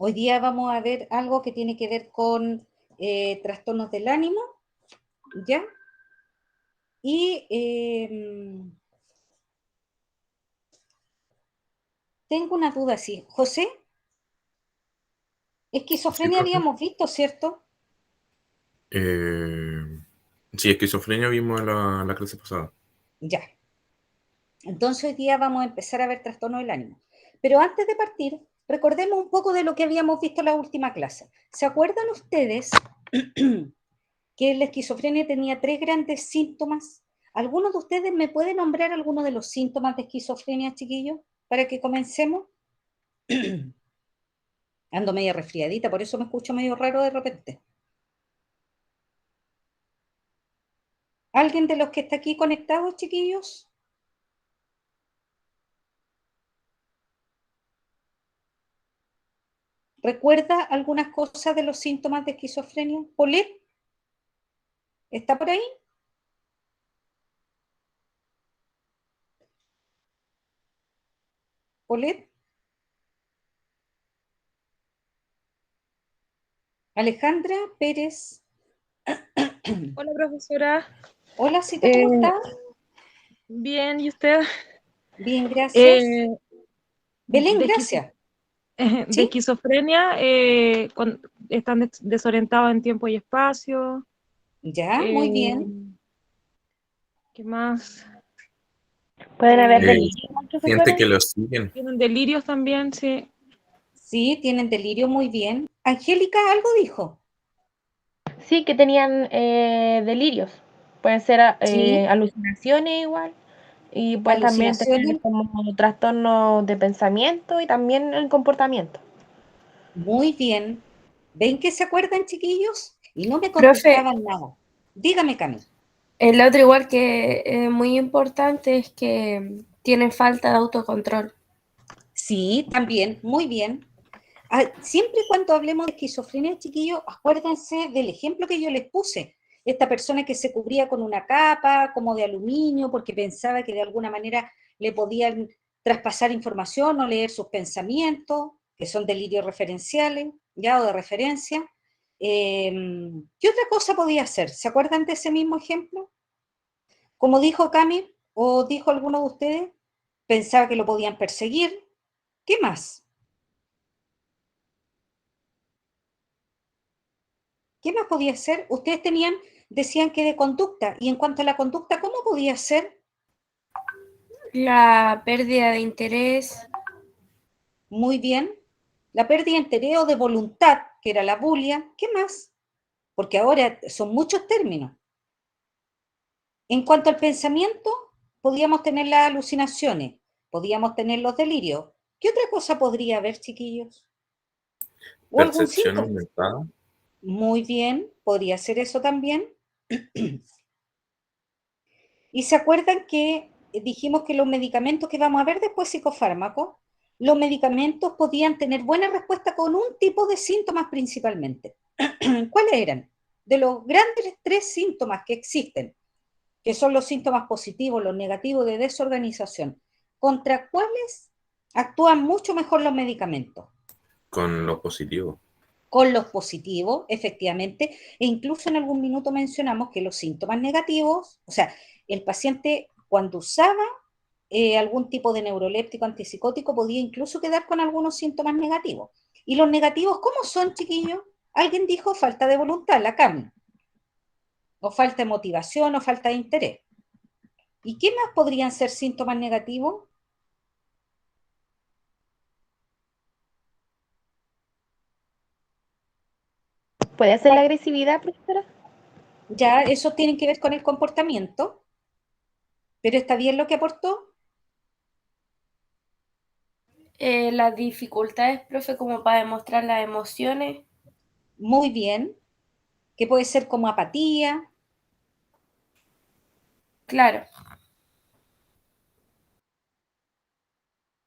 Hoy día vamos a ver algo que tiene que ver con trastornos del ánimo, ¿ya? Y tengo una duda, sí. José, Sí, esquizofrenia profe. habíamos visto, ¿cierto? Eh, sí, esquizofrenia vimos en la clase pasada. Ya. Entonces hoy día vamos a empezar a ver trastornos del ánimo. Pero antes de partir, recordemos un poco de lo que habíamos visto en la última clase. ¿Se acuerdan ustedes que la esquizofrenia tenía tres grandes síntomas? ¿Alguno de ustedes me puede nombrar alguno de los síntomas de esquizofrenia, chiquillos? Para que comencemos. Ando media resfriadita, por eso me escucho medio raro de repente. ¿Alguien de los que está aquí conectados, chiquillos? ¿Recuerda algunas cosas de los síntomas de esquizofrenia? ¿Polet? ¿Está por ahí? ¿Polet? Alejandra Pérez. Hola, profesora. Hola, Cito, ¿cómo Eh, está? Bien, ¿y usted? Bien, gracias. Eh, Belén, de, esquizo- gracias. de ¿Sí? esquizofrenia, cuando están desorientados en tiempo y espacio. Ya, eh, muy bien. ¿Qué más? ¿Pueden haber Eh, Eh, delirios, Siente profesora? que lo siguen. Tienen delirios también, sí. Sí, tienen delirio, muy bien. Angélica algo dijo. Sí, que tenían delirios. Pueden ser Sí, alucinaciones igual. Y pueden también tener alucinaciones, como trastornos de pensamiento y también el comportamiento. muy bien. ¿Ven que se acuerdan, chiquillos? Y no me Profe, contestaban nada. Dígame, Cami. el otro igual que es muy importante es que tienen falta de autocontrol. Sí, también, muy bien. Siempre y cuando hablemos de esquizofrenia, chiquillos, acuérdense del ejemplo que yo les puse. Esta persona que se cubría con una capa como de aluminio porque pensaba que de alguna manera le podían traspasar información o leer sus pensamientos, que son delirios referenciales, ya o de referencia. ¿Qué otra cosa podía hacer? ¿Se acuerdan de ese mismo ejemplo? Como dijo Cami, o dijo alguno de ustedes, pensaba que lo podían perseguir. ¿Qué más? ¿Qué más podía ser? Ustedes tenían, decían que de conducta, y en cuanto a la conducta, ¿cómo podía ser? La pérdida de interés, Muy bien. La pérdida de interés o de voluntad, que era la bulia. ¿Qué más? Porque ahora son muchos términos. En cuanto al pensamiento, podíamos tener las alucinaciones, podíamos tener los delirios. ¿Qué otra cosa podría haber, chiquillos? ¿O algún Percepción síntoma? aumentada. Muy bien, podría ser eso también. Y se acuerdan que dijimos que los medicamentos que vamos a ver después, psicofármacos, los medicamentos podían tener buena respuesta con un tipo de síntomas principalmente. ¿Cuáles eran? De los grandes tres síntomas que existen, que son los síntomas positivos, los negativos de desorganización, ¿contra cuáles actúan mucho mejor los medicamentos? Con lo positivo. Con los positivos, efectivamente, e incluso en algún minuto mencionamos que los síntomas negativos, o sea, el paciente cuando usaba algún tipo de neuroléptico antipsicótico podía incluso quedar con algunos síntomas negativos. ¿Y los negativos cómo son, chiquillos? Alguien dijo falta de voluntad, la CAM, o falta de motivación, o falta de interés. ¿Y qué más podrían ser síntomas negativos? ¿Puede ser la agresividad, profesora? Ya, eso tiene que ver con el comportamiento, pero está bien lo que aportó. las dificultades, profe, como para demostrar las emociones, Muy bien, que puede ser como apatía. claro.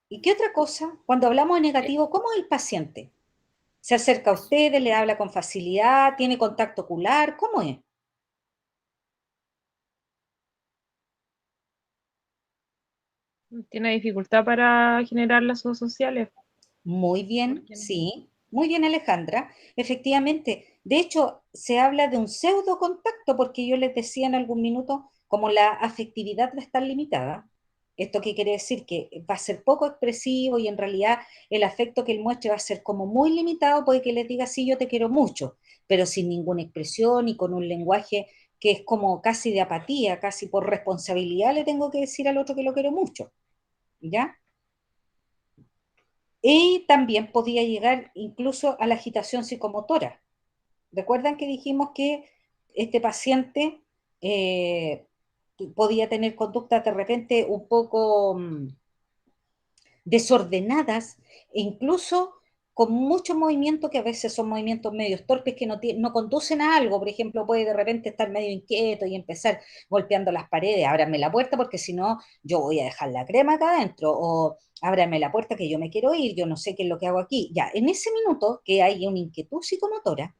¿Y qué otra cosa? Cuando hablamos de negativo, ¿cómo es el paciente? ¿Se acerca a ustedes, le habla con facilidad, tiene contacto ocular? ¿Cómo es? Tiene dificultad para generar lazos sociales, Muy bien, porque sí. Muy bien, Alejandra. Efectivamente, de hecho, se habla de un pseudo contacto porque yo les decía en algún minuto como la afectividad va a estar limitada. ¿Esto qué quiere decir? Que va a ser poco expresivo y en realidad el afecto que él muestre va a ser como muy limitado, puede que les diga sí, yo te quiero mucho, pero sin ninguna expresión y con un lenguaje que es como casi de apatía, casi por responsabilidad le tengo que decir al otro que lo quiero mucho, ¿ya? Y también podía llegar incluso a la agitación psicomotora. ¿Recuerdan que dijimos que este paciente eh, podía tener conductas de repente un poco desordenadas e incluso con mucho movimiento que a veces son movimientos medios torpes que no conducen a algo? Por ejemplo, puede de repente estar medio inquieto y empezar golpeando las paredes, ábranme la puerta porque si no yo voy a dejar la crema acá adentro, o ábranme la puerta que yo me quiero ir, yo no sé qué es lo que hago aquí. Ya, en ese minuto que hay una inquietud psicomotora,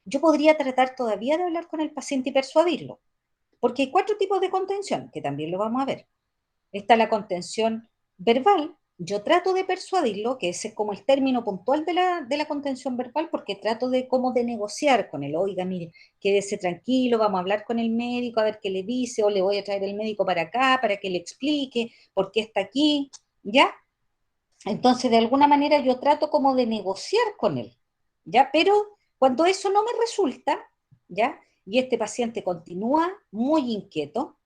yo podría tratar todavía de hablar con el paciente y persuadirlo, porque hay 4 tipos de contención, que también lo vamos a ver. Está la contención verbal. Yo trato de persuadirlo, que ese es como el término puntual de la contención verbal, porque trato de como de negociar con él. Oiga, mire, quédese tranquilo, vamos a hablar con el médico, a ver qué le dice, o le voy a traer el médico para acá, para que le explique por qué está aquí, ¿ya? Entonces, de alguna manera yo trato como de negociar con él, ¿ya? Pero cuando eso no me resulta, ¿ya? Y este paciente continúa muy inquieto,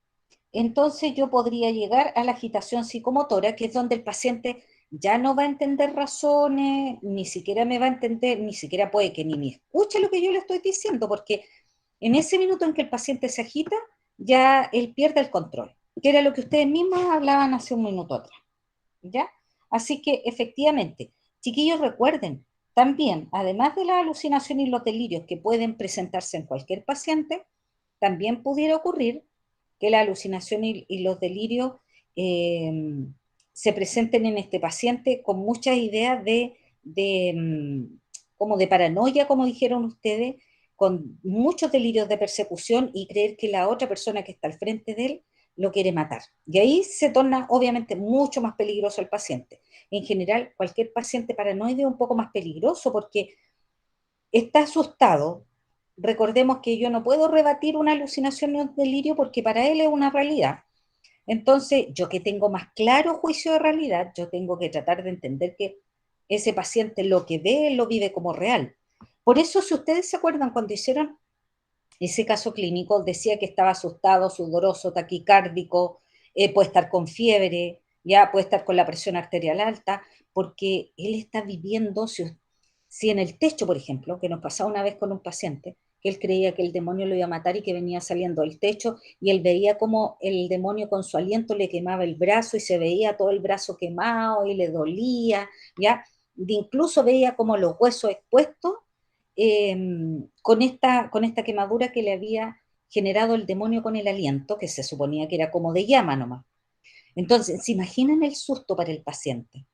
entonces yo podría llegar a la agitación psicomotora, que es donde el paciente ya no va a entender razones, ni siquiera me va a entender, ni siquiera puede que ni me escuche lo que yo le estoy diciendo, porque en ese minuto en que el paciente se agita, ya él pierde el control, que era lo que ustedes mismos hablaban hace un minuto atrás, ¿ya? Así que efectivamente, chiquillos, recuerden, también, además de la alucinación y los delirios que pueden presentarse en cualquier paciente, también pudiera ocurrir que la alucinación y los delirios eh, se presenten en este paciente con muchas ideas como de paranoia, como dijeron ustedes, con muchos delirios de persecución y creer que la otra persona que está al frente de él lo quiere matar. Y ahí se torna obviamente mucho más peligroso el paciente. En general, cualquier paciente paranoide es un poco más peligroso porque está asustado. Recordemos que yo no puedo rebatir una alucinación o un delirio porque para él es una realidad. Entonces, yo que tengo más claro juicio de realidad, yo tengo que tratar de entender que ese paciente lo que ve, lo vive como real. Por eso, si ustedes se acuerdan, cuando hicieron ese caso clínico, decía que estaba asustado, sudoroso, taquicárdico, puede estar con fiebre, ya puede estar con la presión arterial alta, porque él está viviendo, si en el techo, por ejemplo, que nos pasaba una vez con un paciente, que él creía que el demonio lo iba a matar y que venía saliendo del techo, y él veía como el demonio con su aliento le quemaba el brazo y se veía todo el brazo quemado y le dolía, ¿ya? Incluso veía como los huesos expuestos eh, con esta quemadura que le había generado el demonio con el aliento, que se suponía que era como de llama nomás. Entonces, ¿se imaginan el susto para el paciente?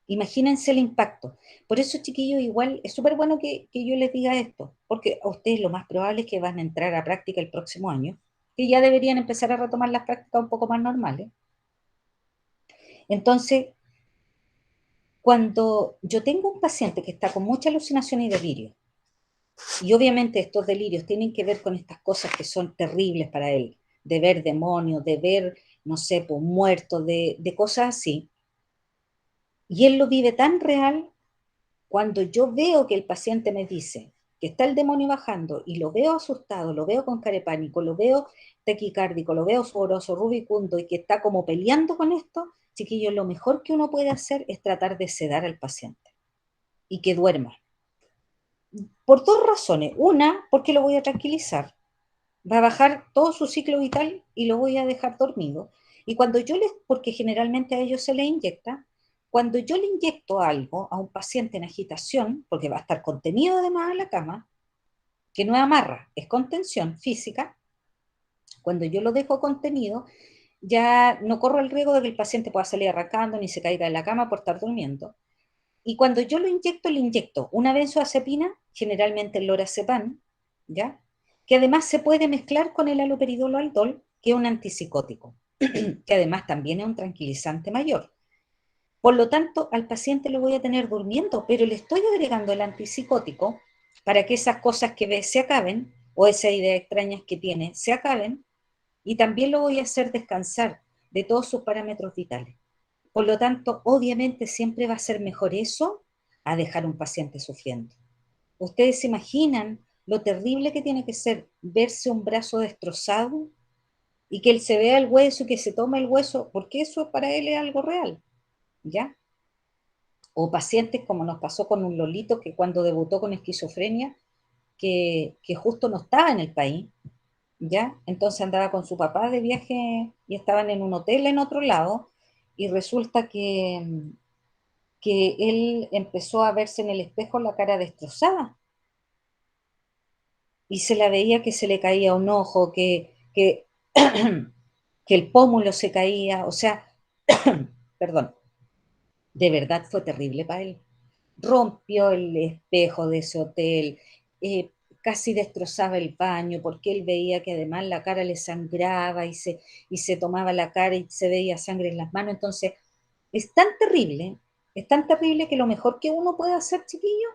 Imagínense el impacto. Por eso, chiquillos, igual es súper bueno que yo les diga esto, porque a ustedes lo más probable es que van a entrar a práctica el próximo año, que ya deberían empezar a retomar las prácticas un poco más normales. Entonces, cuando yo tengo un paciente que está con mucha alucinación y delirio, y obviamente estos delirios tienen que ver con estas cosas que son terribles para él, de ver demonios, de ver, no sé, pues muertos, de cosas así, y él lo vive tan real. Cuando yo veo que el paciente me dice que está el demonio bajando y lo veo asustado, lo veo con cara de pánico, lo veo taquicárdico, lo veo sudoroso, rubicundo y que está como peleando con esto, chiquillos, lo mejor que uno puede hacer es tratar de sedar al paciente y que duerma. Por 2 razones. Una, porque lo voy a tranquilizar. Va a bajar todo su ciclo vital y lo voy a dejar dormido. Y cuando porque generalmente a ellos se les inyecta, cuando yo le inyecto algo a un paciente en agitación, porque va a estar contenido además en la cama, que no es amarra, es contención física, cuando yo lo dejo contenido, ya no corro el riesgo de que el paciente pueda salir arrancando ni se caiga de la cama por estar durmiendo. Y cuando yo lo inyecto, le inyecto una benzoazepina, generalmente el lorazepam, ¿ya? Que además se puede mezclar con el haloperidol o aldol, que es un antipsicótico, que además también es un tranquilizante mayor. Por lo tanto, al paciente lo voy a tener durmiendo, pero le estoy agregando el antipsicótico para que esas cosas que ve se acaben, o esas ideas extrañas que tiene se acaben, y también lo voy a hacer descansar de todos sus parámetros vitales. Por lo tanto, obviamente siempre va a ser mejor eso a dejar un paciente sufriendo. ¿Ustedes se imaginan lo terrible que tiene que ser verse un brazo destrozado y que él se vea el hueso y que se tome el hueso? Porque eso para él es algo real, ¿ya? O pacientes como nos pasó con un Lolito que cuando debutó con esquizofrenia, que justo no estaba en el país, ¿ya? Entonces andaba con su papá de viaje y estaban en un hotel en otro lado y resulta que él empezó a verse en el espejo la cara destrozada y se la veía que se le caía un ojo, que el pómulo se caía, o sea, perdón, de verdad fue terrible para él. Rompió el espejo de ese hotel, eh, casi destrozaba el baño porque él veía que además la cara le sangraba y se tomaba la cara y se veía sangre en las manos. Entonces, es tan terrible que lo mejor que uno puede hacer, chiquillo,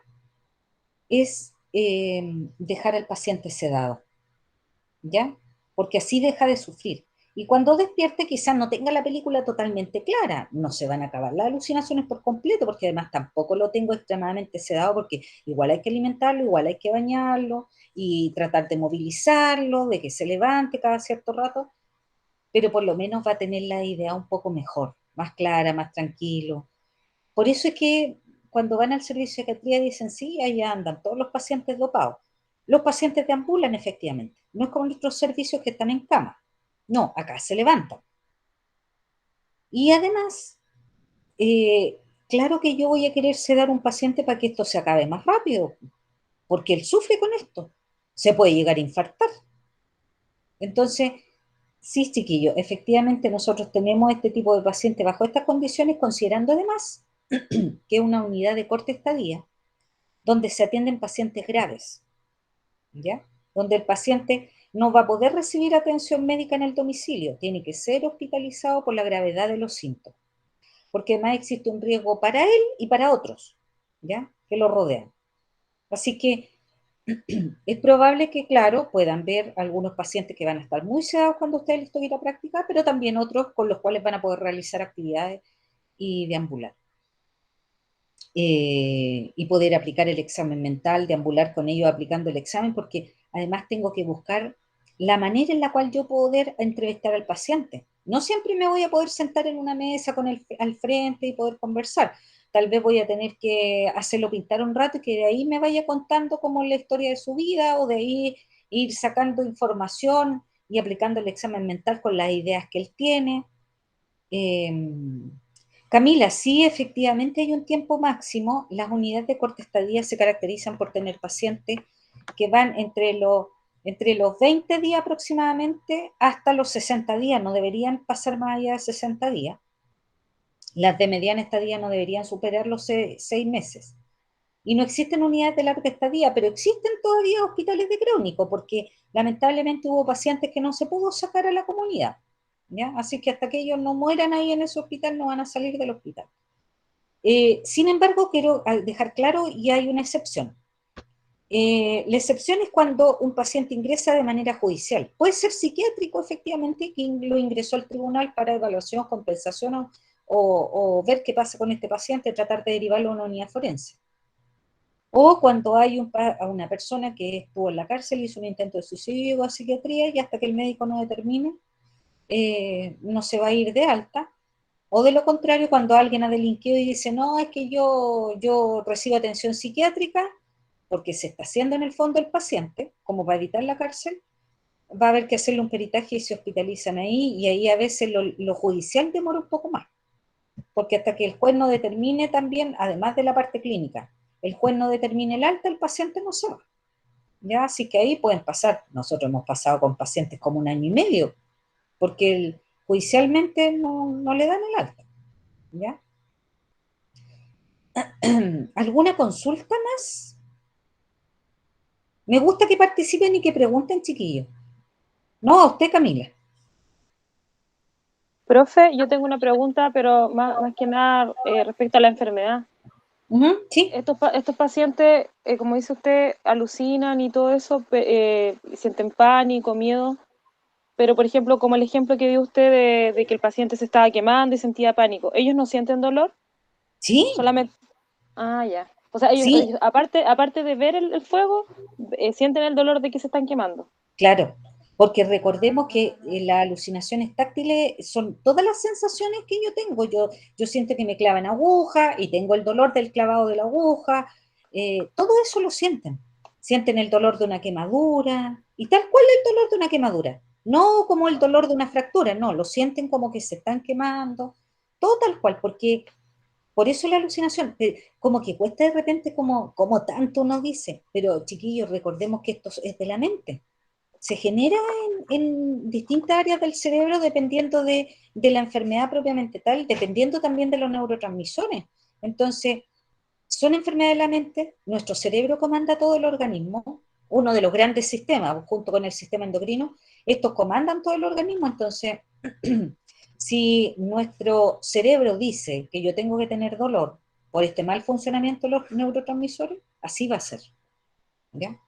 es dejar al paciente sedado, ¿ya? Porque así deja de sufrir. Y cuando despierte quizás no tenga la película totalmente clara, no se van a acabar las alucinaciones por completo, porque además tampoco lo tengo extremadamente sedado, porque igual hay que alimentarlo, igual hay que bañarlo y tratar de movilizarlo, de que se levante cada cierto rato, pero por lo menos va a tener la idea un poco mejor, más clara, más tranquilo. Por eso es que cuando van al servicio de psiquiatría dicen, sí, ahí andan todos los pacientes dopados. Los pacientes deambulan efectivamente. No es como nuestros servicios que están en cama. No, acá se levantan. Y además, claro que yo voy a querer sedar un paciente para que esto se acabe más rápido, porque él sufre con esto. Se puede llegar a infartar. Entonces, sí, chiquillo, efectivamente nosotros tenemos este tipo de pacientes bajo estas condiciones, considerando además que es una unidad de corta estadía, donde se atienden pacientes graves, ¿ya? Donde el paciente no va a poder recibir atención médica en el domicilio, tiene que ser hospitalizado por la gravedad de los síntomas, porque además existe un riesgo para él y para otros, ¿ya? Que lo rodean. Así que es probable que, claro, puedan ver algunos pacientes que van a estar muy sedados cuando ustedes les toque ir a practicar, pero también otros con los cuales van a poder realizar actividades y deambular. Y poder aplicar el examen mental, deambular con ellos aplicando el examen, porque además tengo que buscar la manera en la cual yo poder entrevistar al paciente. No siempre me voy a poder sentar en una mesa con él al frente y poder conversar. Tal vez voy a tener que hacerlo pintar un rato y que de ahí me vaya contando cómo es la historia de su vida o de ahí ir sacando información y aplicando el examen mental con las ideas que él tiene. Eh, Camila, sí, efectivamente hay un tiempo máximo. Las unidades de corta estadía se caracterizan por tener pacientes que van entre los 20 días aproximadamente hasta los 60 días. No deberían pasar más allá de 60 días. Las de mediana estadía no deberían superar los 6 meses. Y no existen unidades de larga estadía, pero existen todavía hospitales de crónico, porque lamentablemente hubo pacientes que no se pudo sacar a la comunidad. ¿Ya? Así que hasta que ellos no mueran ahí en ese hospital, no van a salir del hospital. Sin embargo, quiero dejar claro, y hay una excepción. La excepción es cuando un paciente ingresa de manera judicial. Puede ser psiquiátrico, efectivamente, que lo ingresó al tribunal para evaluación, compensación o ver qué pasa con este paciente, tratar de derivarlo a una unidad forense. O cuando hay una persona que estuvo en la cárcel, hizo un intento de suicidio a psiquiatría y hasta que el médico no determine, no se va a ir de alta. O de lo contrario, cuando alguien ha delinquido y dice, no, es que yo recibo atención psiquiátrica, porque se está haciendo en el fondo el paciente, como para evitar la cárcel, va a haber que hacerle un peritaje y se hospitalizan ahí, y ahí a veces lo judicial demora un poco más, porque hasta que el juez no determine también, además de la parte clínica, el juez no determine el alta, el paciente no se va. ¿Ya? Así que ahí pueden pasar, nosotros hemos pasado con pacientes como 1 año y medio, porque judicialmente no le dan el alta. ¿Ya? ¿Alguna consulta más? Me gusta que participen y que pregunten, chiquillos. No, a usted, Camila. Profe, yo tengo una pregunta, pero más que nada respecto a la enfermedad. Sí, Estos pacientes, como dice usted, alucinan y todo eso, sienten pánico, miedo, pero por ejemplo, como el ejemplo que dio usted de que el paciente se estaba quemando y sentía pánico, ¿ellos no sienten dolor? sí, Solamente... Ah, ya. O sea, sí, aparte de ver el fuego, sienten el dolor de que se están quemando. claro, porque recordemos que las alucinaciones táctiles son todas las sensaciones que yo tengo. Yo siento que me clavan aguja y tengo el dolor del clavado de la aguja. Todo eso lo sienten. Sienten el dolor de una quemadura y tal cual el dolor de una quemadura. No como el dolor de una fractura, no, lo sienten como que se están quemando. Todo tal cual, porque por eso la alucinación, como que cuesta de repente como tanto uno dice, pero chiquillos, recordemos que esto es de la mente, se genera en distintas áreas del cerebro dependiendo de la enfermedad propiamente tal, dependiendo también de los neurotransmisores. Entonces, son enfermedades de la mente, nuestro cerebro comanda todo el organismo, uno de los grandes sistemas, junto con el sistema endocrino, estos comandan todo el organismo, entonces, si nuestro cerebro dice que yo tengo que tener dolor por este mal funcionamiento de los neurotransmisores, así va a ser. ¿Ya?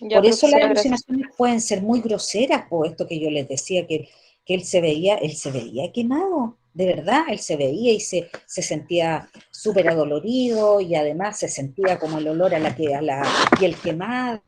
Ya, Por eso las profesora, gracias. alucinaciones pueden ser muy groseras, por esto que yo les decía, que él se veía quemado, de verdad, él se veía y se sentía súper adolorido y además se sentía como el olor a la piel quemada.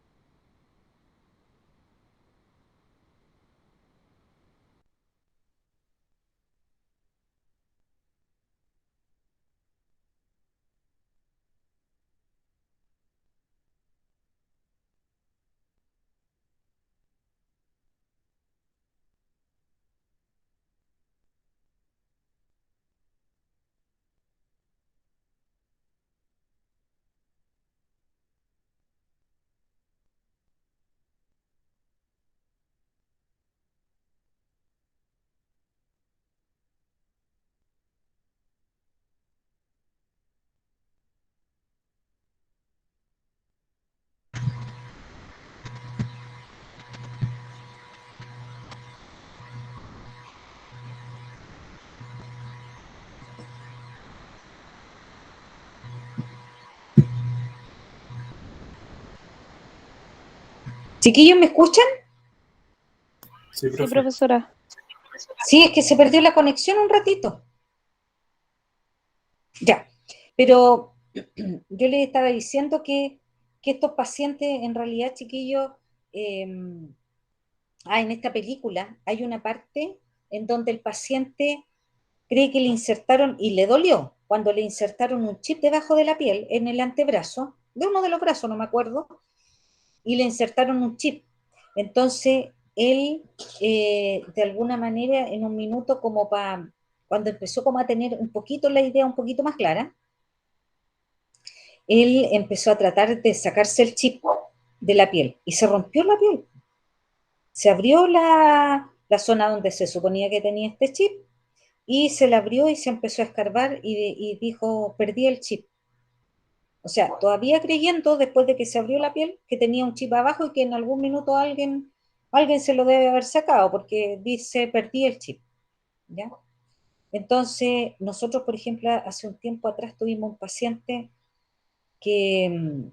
Chiquillos, ¿me escuchan? Sí, Sí, profe. profesora. Sí, es que se perdió la conexión un ratito. Ya, pero yo les estaba diciendo que estos pacientes, en realidad, chiquillos, eh, en esta película hay una parte en donde el paciente cree que le insertaron, y le dolió, cuando le insertaron un chip debajo de la piel, en el antebrazo, de uno de los brazos, no me acuerdo, y le insertaron un chip. Entonces, él, de alguna manera, en un minuto, cuando empezó como a tener un poquito la idea un poquito más clara, él empezó a tratar de sacarse el chip de la piel y se rompió la piel. Se abrió la zona donde se suponía que tenía este chip y se la abrió y se empezó a escarbar y dijo, perdí el chip. O sea, todavía creyendo, después de que se abrió la piel, que tenía un chip abajo y que en algún minuto alguien se lo debe haber sacado, porque dice, perdí el chip. ¿Ya? Entonces, nosotros, por ejemplo, hace un tiempo atrás tuvimos un paciente que,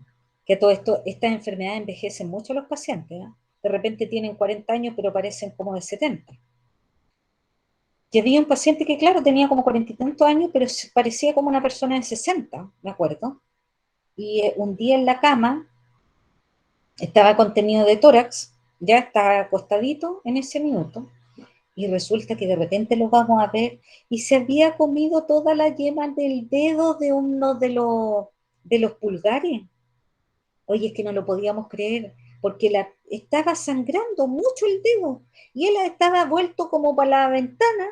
que todo esto, estas enfermedades envejecen mucho a los pacientes, ¿no? De repente tienen 40 años, pero parecen como de 70. Y había un paciente que, claro, tenía como 40 y tantos años, pero parecía como una persona de 60, me acuerdo. Y un día en la cama estaba contenido de tórax, ya estaba acostadito en ese minuto, y resulta que de repente lo vamos a ver y se había comido toda la yema del dedo de uno de los pulgares. Oye, es que no lo podíamos creer, porque estaba sangrando mucho el dedo y él estaba vuelto como para la ventana.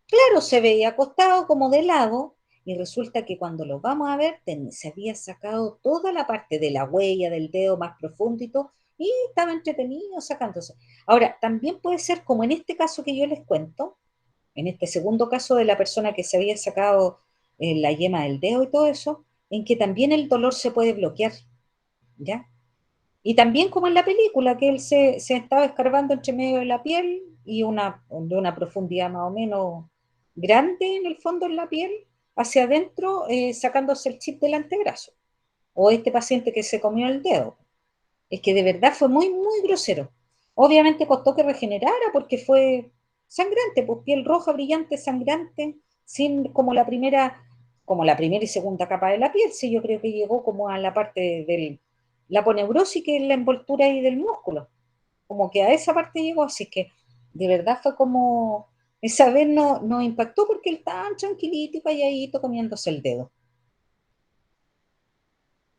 Claro, se veía acostado como de lado y resulta que cuando lo vamos a ver se había sacado toda la parte de la huella del dedo más profundo y estaba entretenido sacándose. Ahora, también puede ser como en este caso que yo les cuento, en este segundo caso de la persona que se había sacado la yema del dedo y todo eso, en que también el dolor se puede bloquear, ¿ya? Y también como en la película, que él se estaba escarbando entre medio de la piel y de una profundidad más o menos grande en el fondo en la piel, hacia adentro, sacándose el chip del antebrazo. O este paciente que se comió el dedo. Es que de verdad fue muy, muy grosero. Obviamente costó que regenerara porque fue sangrante, pues piel roja, brillante, sangrante, sin como la primera y segunda capa de la piel. Sí, yo creo que llegó como a la parte del la aponeurosis, que es la envoltura ahí del músculo. Como que a esa parte llegó, así que de verdad fue como, esa vez no, nos impactó porque él tan tranquilito y calladito comiéndose el dedo.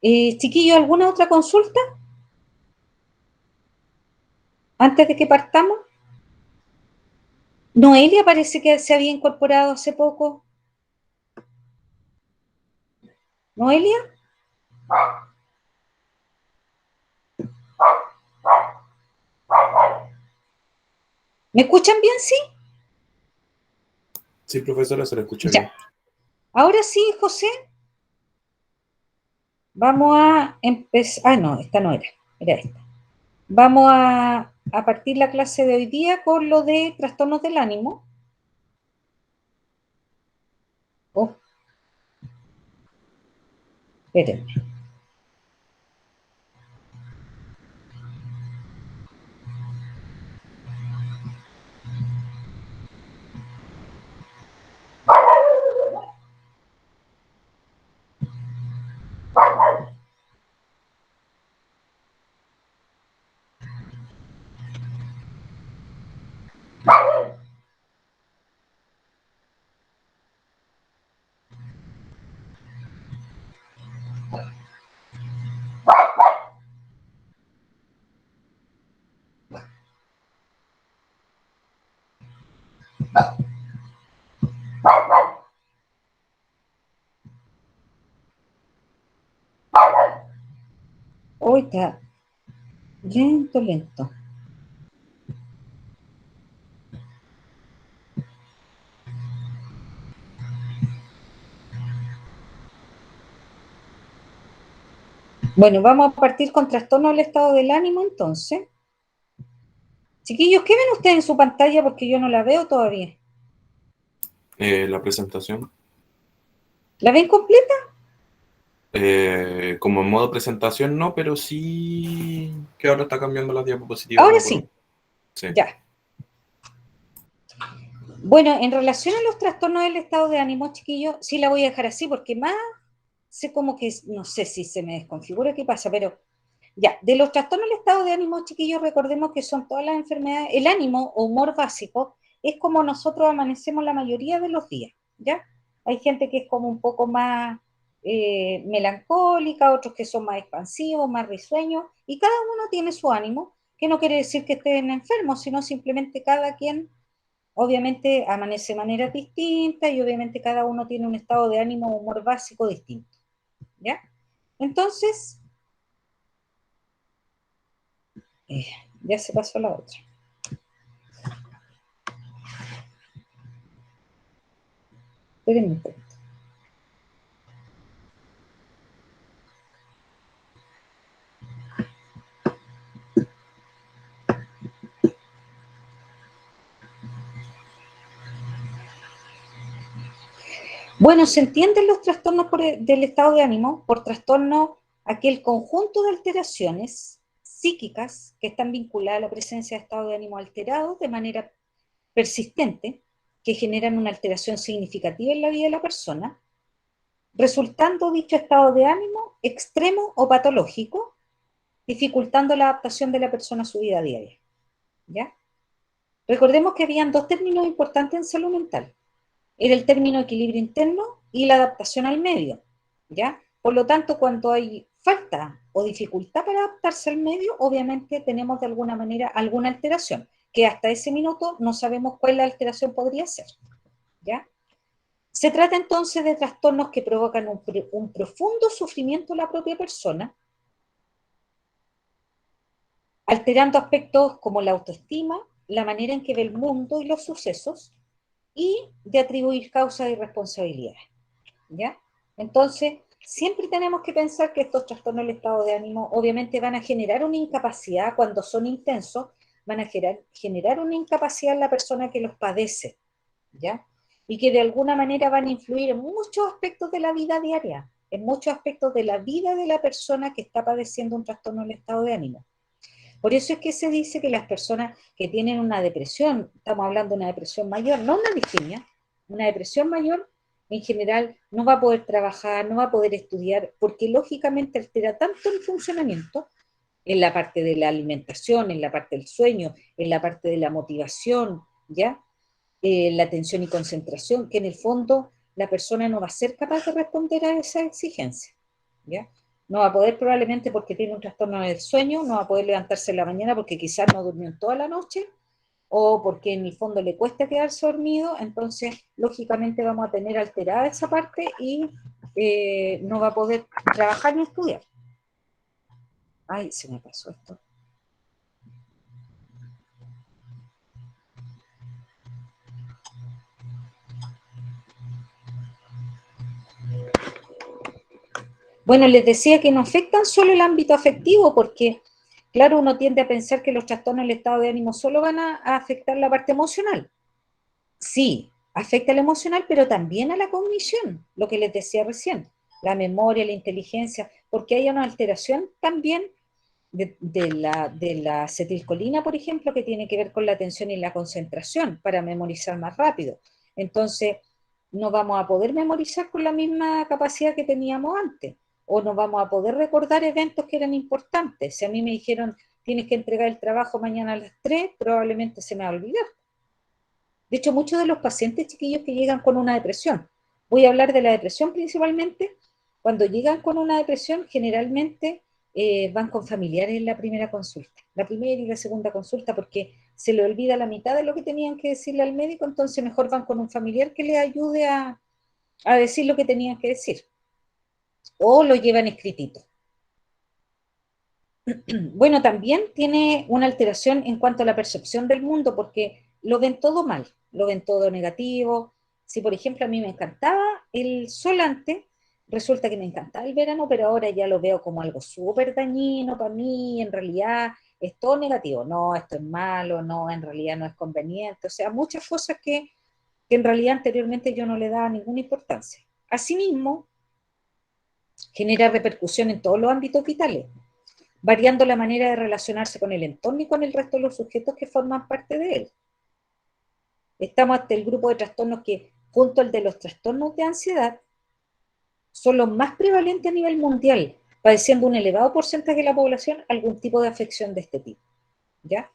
Chiquillo, ¿alguna otra consulta antes de que partamos? Noelia parece que se había incorporado hace poco. ¿Noelia? ¿Me escuchan bien? Sí. Sí, profesora, se la escucha bien. Ya. Ahora sí, José. Vamos a empezar. Ah, no, esta no era. Era esta. Vamos a partir la clase de hoy día con lo de trastornos del ánimo. Oh, espérenme. Hoy está lento, lento. Bueno, vamos a partir con trastorno del estado del ánimo entonces. Chiquillos, ¿qué ven ustedes en su pantalla? Porque yo no la veo todavía. La presentación. ¿La ven completa? Como en modo presentación no, pero sí que ahora está cambiando las diapositivas Ahora uno por uno. sí, Sí. ya. Bueno, en relación a los trastornos del estado de ánimo, chiquillos, sí la voy a dejar así porque más sé como que, no sé si se me desconfigura qué pasa, pero ya, de los trastornos del estado de ánimo, chiquillos, recordemos que son todas las enfermedades, el ánimo o humor básico es como nosotros amanecemos la mayoría de los días, ¿ya? Hay gente que es como un poco más melancólica, otros que son más expansivos, más risueños, y cada uno tiene su ánimo, que no quiere decir que estén enfermos, sino simplemente cada quien obviamente amanece de manera distinta y obviamente cada uno tiene un estado de ánimo o humor básico distinto, ¿ya? Entonces, eh, ya se pasó la otra. Espérenme un poquito. Bueno, se entienden los trastornos del estado de ánimo por trastorno aquel conjunto de alteraciones psíquicas que están vinculadas a la presencia de estado de ánimo alterado de manera persistente, que generan una alteración significativa en la vida de la persona, resultando dicho estado de ánimo extremo o patológico, dificultando la adaptación de la persona a su vida diaria. ¿Ya? Recordemos que habían dos términos importantes en salud mental. Era el término equilibrio interno y la adaptación al medio. ¿Ya? Por lo tanto, cuando hay falta o dificultad para adaptarse al medio, obviamente tenemos de alguna manera alguna alteración, que hasta ese minuto no sabemos cuál la alteración podría ser. ¿Ya? Se trata entonces de trastornos que provocan un profundo sufrimiento en la propia persona, alterando aspectos como la autoestima, la manera en que ve el mundo y los sucesos, y de atribuir causas y responsabilidades. ¿Ya? Entonces, siempre tenemos que pensar que estos trastornos del estado de ánimo obviamente van a generar una incapacidad cuando son intensos van a generar una incapacidad en la persona que los padece, ¿ya? Y que de alguna manera van a influir en muchos aspectos de la vida diaria, en muchos aspectos de la vida de la persona que está padeciendo un trastorno del estado de ánimo. Por eso es que se dice que las personas que tienen una depresión, estamos hablando de una depresión mayor, no una distimia, una depresión mayor, en general no va a poder trabajar, no va a poder estudiar, porque lógicamente altera tanto el funcionamiento en la parte de la alimentación, en la parte del sueño, en la parte de la motivación, ¿ya? La atención y concentración, que en el fondo la persona no va a ser capaz de responder a esa exigencia, ¿ya? No va a poder probablemente porque tiene un trastorno del sueño, no va a poder levantarse en la mañana porque quizás no durmió en toda la noche, o porque en el fondo le cuesta quedarse dormido, entonces lógicamente vamos a tener alterada esa parte y no va a poder trabajar ni estudiar. Ay, se me pasó esto. Bueno, les decía que no afectan solo el ámbito afectivo, porque, claro, uno tiende a pensar que los trastornos del estado de ánimo solo van a afectar la parte emocional. Sí, afecta al emocional, pero también a la cognición, lo que les decía recién, la memoria, la inteligencia, porque hay una alteración también de la acetilcolina, por ejemplo, que tiene que ver con la atención y la concentración para memorizar más rápido. Entonces, no vamos a poder memorizar con la misma capacidad que teníamos antes, o no vamos a poder recordar eventos que eran importantes. Si a mí me dijeron, tienes que entregar el trabajo mañana a las 3, probablemente se me va a olvidar. De hecho, muchos de los pacientes chiquillos que llegan con una depresión, voy a hablar de la depresión principalmente, cuando llegan con una depresión generalmente van con familiares en la primera consulta, la primera y la segunda consulta, porque se le olvida la mitad de lo que tenían que decirle al médico, entonces mejor van con un familiar que les ayude a decir lo que tenían que decir, o lo llevan escritito. Bueno, también tiene una alteración en cuanto a la percepción del mundo, porque lo ven todo mal, lo ven todo negativo. Si, por ejemplo, a mí me encantaba el sol antes, resulta que me encantaba el verano, pero ahora ya lo veo como algo súper dañino para mí, en realidad es todo negativo. No, esto es malo, no, en realidad no es conveniente. O sea, muchas cosas que en realidad anteriormente yo no le daba ninguna importancia. Asimismo, genera repercusión en todos los ámbitos vitales, variando la manera de relacionarse con el entorno y con el resto de los sujetos que forman parte de él. Estamos ante el grupo de trastornos que, junto al de los trastornos de ansiedad, son los más prevalentes a nivel mundial, padeciendo un elevado porcentaje de la población algún tipo de afección de este tipo, ¿ya?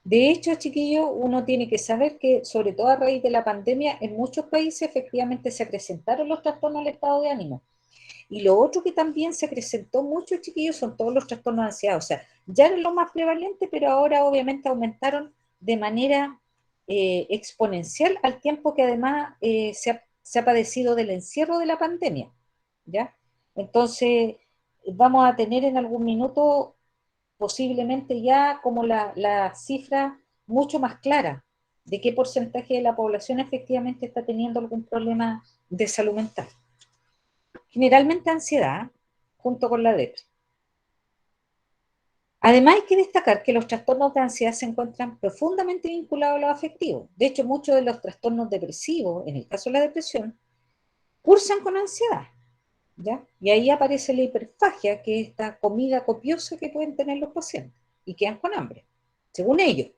De hecho, chiquillos, uno tiene que saber que, sobre todo a raíz de la pandemia, en muchos países efectivamente se acrecentaron los trastornos del estado de ánimo. Y lo otro que también se acrecentó mucho, chiquillos, son todos los trastornos de ansiedad. O sea, ya eran lo más prevalente, pero ahora obviamente aumentaron de manera exponencial al tiempo que además se ha padecido del encierro de la pandemia, ¿ya? Entonces, vamos a tener en algún minuto posiblemente ya como la cifra mucho más clara de qué porcentaje de la población efectivamente está teniendo algún problema de salud mental. Generalmente ansiedad, junto con la depresión. Además, hay que destacar que los trastornos de ansiedad se encuentran profundamente vinculados a los afectivos. De hecho, muchos de los trastornos depresivos, en el caso de la depresión, cursan con ansiedad, ¿ya? Y ahí aparece la hiperfagia, que es esta comida copiosa que pueden tener los pacientes y quedan con hambre, según ellos,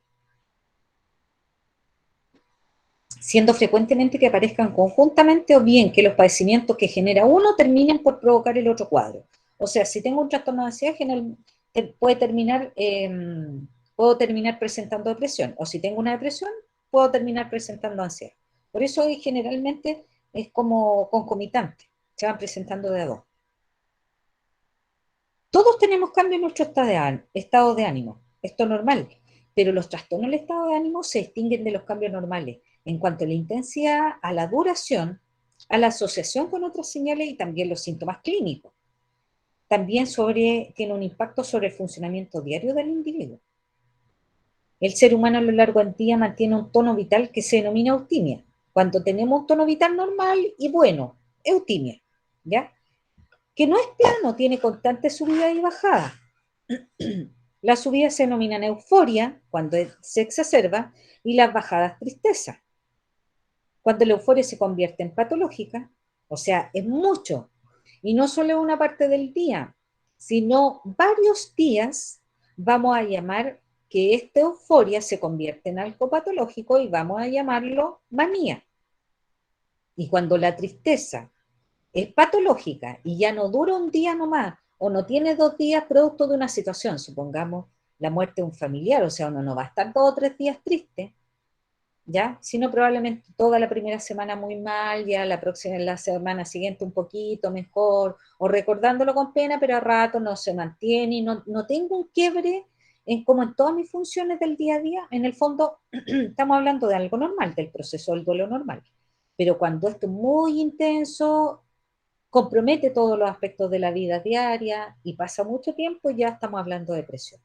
siendo frecuentemente que aparezcan conjuntamente o bien que los padecimientos que genera uno terminen por provocar el otro cuadro. O sea, si tengo un trastorno de ansiedad, puedo terminar presentando depresión, o si tengo una depresión, puedo terminar presentando ansiedad. Por eso hoy generalmente es como concomitante, se van presentando de a dos. Todos tenemos cambios en nuestro estado de ánimo, esto es normal, pero los trastornos del estado de ánimo se distinguen de los cambios normales en cuanto a la intensidad, a la duración, a la asociación con otras señales y también los síntomas clínicos. También tiene un impacto sobre el funcionamiento diario del individuo. El ser humano a lo largo del día mantiene un tono vital que se denomina eutimia. Cuando tenemos un tono vital normal y bueno, eutimia, ¿ya? Que no es plano, tiene constante subida y bajada. Las subidas se denominan euforia, cuando se exacerba, y las bajadas tristeza. Cuando la euforia se convierte en patológica, o sea, es mucho, y no solo una parte del día, sino varios días, vamos a llamar que esta euforia se convierte en algo patológico y vamos a llamarlo manía. Y cuando la tristeza es patológica y ya no dura un día nomás, o no tiene 2 días producto de una situación, supongamos la muerte de un familiar, o sea, uno no va a estar 2 o 3 días triste, ¿ya? Sino probablemente toda la primera semana muy mal, ya la semana siguiente un poquito mejor, o recordándolo con pena, pero a rato no se mantiene y no tengo un quiebre como en todas mis funciones del día a día. En el fondo, estamos hablando de algo normal, del proceso del duelo normal. Pero cuando esto es muy intenso, compromete todos los aspectos de la vida diaria y pasa mucho tiempo, ya estamos hablando de depresión.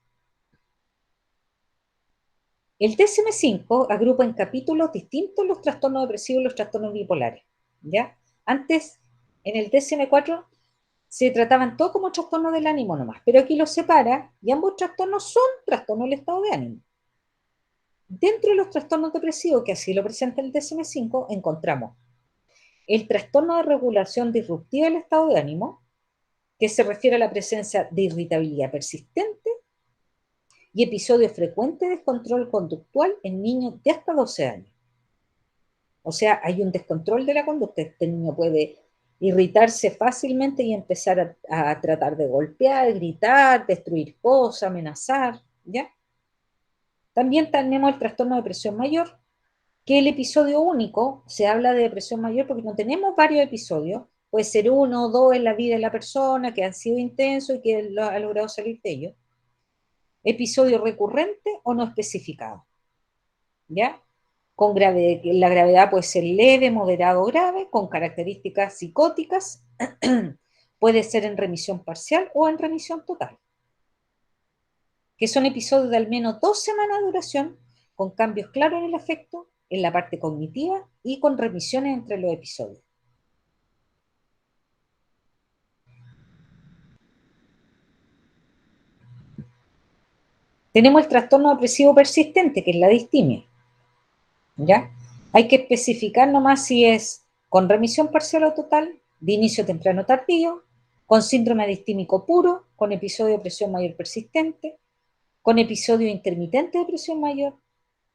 El DSM-5 agrupa en capítulos distintos los trastornos depresivos y los trastornos bipolares, ¿ya? Antes, en el DSM-4, se trataban todos como trastornos del ánimo nomás, pero aquí los separa y ambos trastornos son trastornos del estado de ánimo. Dentro de los trastornos depresivos, que así lo presenta el DSM-5, encontramos el trastorno de regulación disruptiva del estado de ánimo, que se refiere a la presencia de irritabilidad persistente y episodios frecuentes de descontrol conductual en niños de hasta 12 años. O sea, hay un descontrol de la conducta. Este niño puede irritarse fácilmente y empezar a tratar de golpear, gritar, destruir cosas, amenazar, ¿ya? También tenemos el trastorno de depresión mayor, que el episodio único, se habla de depresión mayor porque no tenemos varios episodios, puede ser 1 o 2 en la vida de la persona que han sido intensos y que ha logrado salir de ellos. Episodio recurrente o no especificado, ¿ya? La gravedad puede ser leve, moderado o grave, con características psicóticas, puede ser en remisión parcial o en remisión total, que son episodios de al menos 2 semanas de duración, con cambios claros en el afecto, en la parte cognitiva y con remisiones entre los episodios. Tenemos el trastorno depresivo persistente, que es la distimia, ¿ya? Hay que especificar nomás si es con remisión parcial o total, de inicio temprano tardío, con síndrome distímico puro, con episodio de depresión mayor persistente, con episodio intermitente de depresión mayor,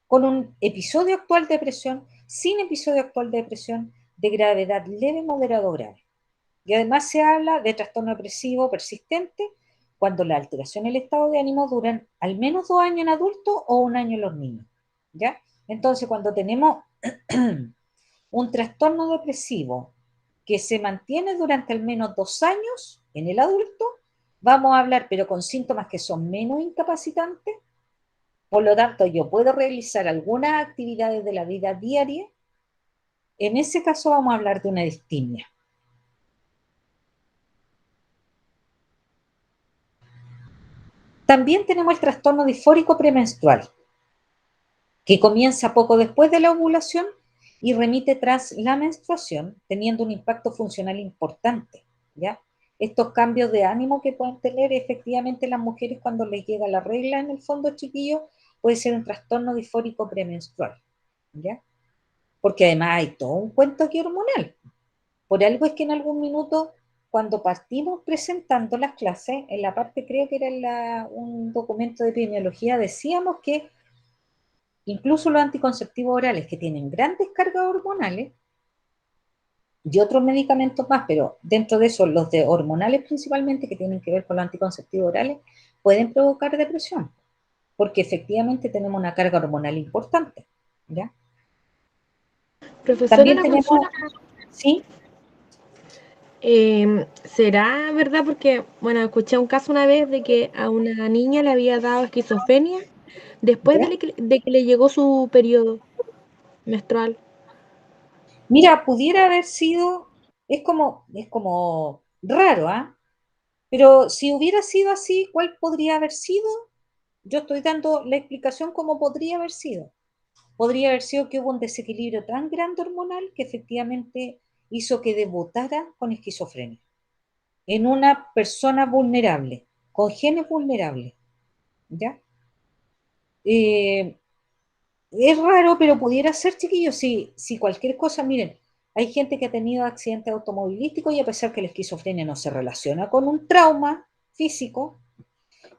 con un episodio actual de depresión, sin episodio actual de depresión, de gravedad leve, moderado o grave. Y además se habla de trastorno depresivo persistente cuando la alteración en el estado de ánimo duran al menos 2 años en adultos o 1 año en los niños, ¿ya? Entonces, cuando tenemos un trastorno depresivo que se mantiene durante al menos 2 años en el adulto, vamos a hablar, pero con síntomas que son menos incapacitantes, por lo tanto, yo puedo realizar algunas actividades de la vida diaria. En ese caso vamos a hablar de una distimia. También tenemos el trastorno disfórico premenstrual, que comienza poco después de la ovulación y remite tras la menstruación, teniendo un impacto funcional importante, ¿ya? Estos cambios de ánimo que pueden tener efectivamente las mujeres cuando les llega la regla, en el fondo, chiquillos, puede ser un trastorno disfórico premenstrual, ¿ya? Porque además hay todo un cuento aquí hormonal. Por algo es que en algún minuto, cuando partimos presentando las clases, en la parte, creo que era un documento de epidemiología, decíamos que incluso los anticonceptivos orales que tienen grandes cargas hormonales y otros medicamentos más, pero dentro de eso los de hormonales principalmente, que tienen que ver con los anticonceptivos orales, pueden provocar depresión, porque efectivamente tenemos una carga hormonal importante, ¿ya? Profesora, También una tenemos, consulta. ¿sí? ¿Será verdad? Porque, bueno, escuché un caso una vez de que a una niña le había dado esquizofrenia después ¿Ya? de que le llegó su periodo menstrual. Mira, pudiera haber sido, es como raro, ¿ah? Pero si hubiera sido así, ¿cuál podría haber sido? Yo estoy dando la explicación como podría haber sido. Podría haber sido que hubo un desequilibrio tan grande hormonal que efectivamente hizo que debutara con esquizofrenia en una persona vulnerable, con genes vulnerables. ¿ya? Es raro, pero pudiera ser, chiquillos, si cualquier cosa, miren, hay gente que ha tenido accidentes automovilísticos y a pesar que la esquizofrenia no se relaciona con un trauma físico,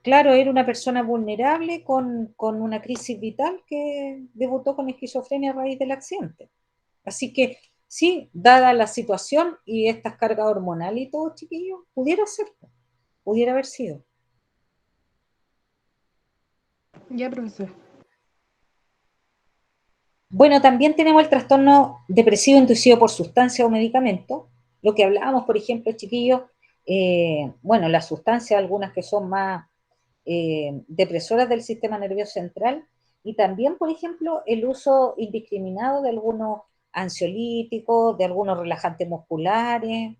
claro, era una persona vulnerable con una crisis vital que debutó con esquizofrenia a raíz del accidente. Así que sí, dada la situación y estas cargas hormonales y todo, chiquillos, pudiera ser, pudiera haber sido. Ya, profesor. Bueno, también tenemos el trastorno depresivo inducido por sustancia o medicamento. Lo que hablábamos, por ejemplo, chiquillos, bueno, las sustancias, algunas que son más depresoras del sistema nervioso central, y también, por ejemplo, el uso indiscriminado de algunos ansiolíticos, de algunos relajantes musculares,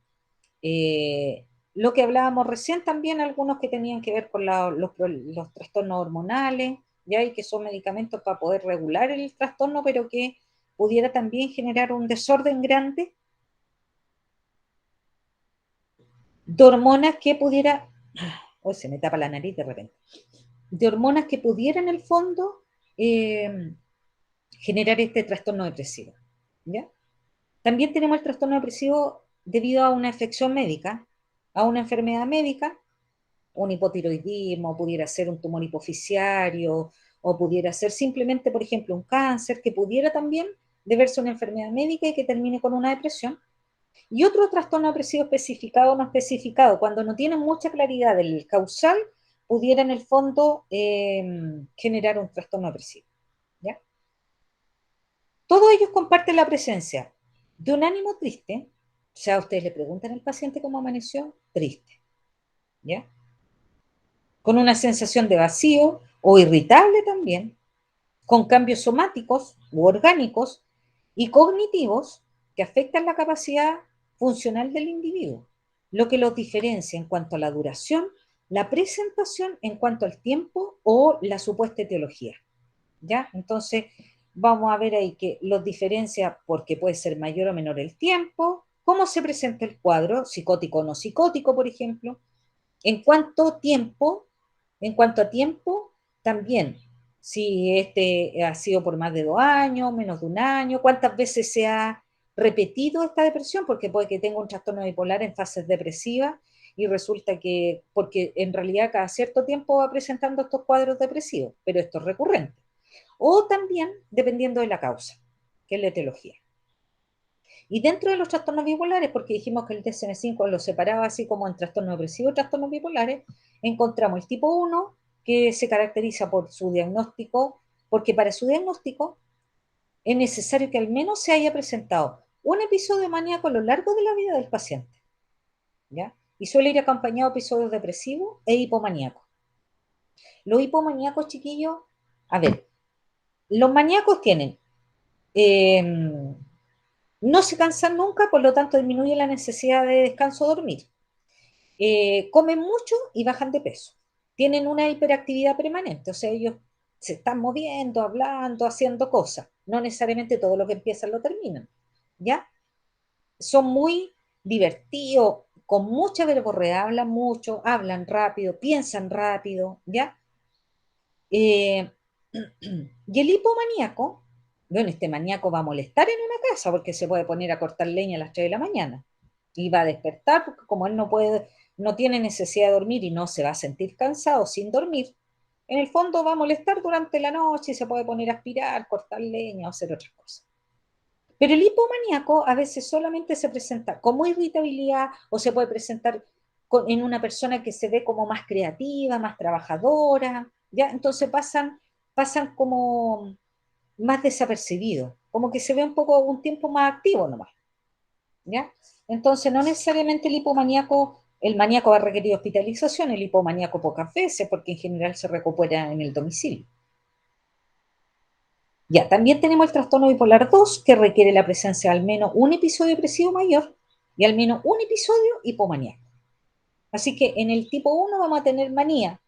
lo que hablábamos recién también, algunos que tenían que ver con los trastornos hormonales, ya, y que son medicamentos para poder regular el trastorno, pero que pudiera también generar un desorden grande de hormonas que pudiera, oh, se me tapa la nariz de repente, de hormonas que pudieran en el fondo eh, generar este trastorno depresivo, ¿ya? También tenemos el trastorno depresivo debido a una afección médica, a una enfermedad médica, un hipotiroidismo, pudiera ser un tumor hipofisiario, o pudiera ser simplemente, por ejemplo, un cáncer, que pudiera también deberse a una enfermedad médica y que termine con una depresión. Y otro trastorno depresivo especificado o no especificado, cuando no tienen mucha claridad del causal, pudiera en el fondo generar un trastorno depresivo, ¿ya? Todos ellos comparten la presencia de un ánimo triste, o sea, ustedes le preguntan al paciente cómo amaneció, triste, ¿ya? Con una sensación de vacío o irritable también, con cambios somáticos u orgánicos y cognitivos que afectan la capacidad funcional del individuo, lo que los diferencia en cuanto a la duración, la presentación en cuanto al tiempo o la supuesta etiología, ¿ya? Entonces, vamos a ver ahí que los diferencia porque puede ser mayor o menor el tiempo, cómo se presenta el cuadro, psicótico o no psicótico, por ejemplo, en cuanto tiempo, en cuanto a tiempo, también, si este ha sido por más de 2 años, menos de un año, cuántas veces se ha repetido esta depresión, porque puede que tenga un trastorno bipolar en fases depresivas y resulta que, porque en realidad cada cierto tiempo va presentando estos cuadros depresivos, pero esto es recurrente. O también dependiendo de la causa, que es la etiología. Y dentro de los trastornos bipolares, porque dijimos que el DSM-5 lo separaba así como en trastornos depresivos y trastornos bipolares, encontramos el tipo 1, que se caracteriza por su diagnóstico, porque para su diagnóstico es necesario que al menos se haya presentado un episodio maníaco a lo largo de la vida del paciente, ¿ya? Y suele ir acompañado de episodios depresivos e hipomaníacos. Los hipomaníacos, chiquillos, a ver, los maníacos tienen eh, no se cansan nunca, por lo tanto disminuye la necesidad de descanso o dormir. Comen mucho y bajan de peso. Tienen una hiperactividad permanente, o sea, ellos se están moviendo, hablando, haciendo cosas. No necesariamente todo lo que empiezan lo terminan, ¿ya? Son muy divertidos, con mucha verborrea, hablan mucho, hablan rápido, piensan rápido, ¿ya? Eh, y el hipomaníaco, bueno, este maníaco va a molestar en una casa porque se puede poner a cortar leña a las 3 de la mañana y va a despertar porque como él no puede, no tiene necesidad de dormir y no se va a sentir cansado sin dormir, en el fondo va a molestar durante la noche y se puede poner a aspirar, cortar leña o hacer otras cosas. Pero el hipomaníaco a veces solamente se presenta como irritabilidad o se puede presentar en una persona que se ve como más creativa, más trabajadora, ¿ya? Entonces pasan como más desapercibidos, como que se ve un poco un tiempo más activo nomás, ¿ya? Entonces no necesariamente el maníaco va a requerir hospitalización, el hipomaníaco pocas veces, porque en general se recupera en el domicilio. Ya, también tenemos el trastorno bipolar 2, que requiere la presencia de al menos un episodio depresivo mayor y al menos un episodio hipomaníaco. Así que en el tipo 1 vamos a tener manía,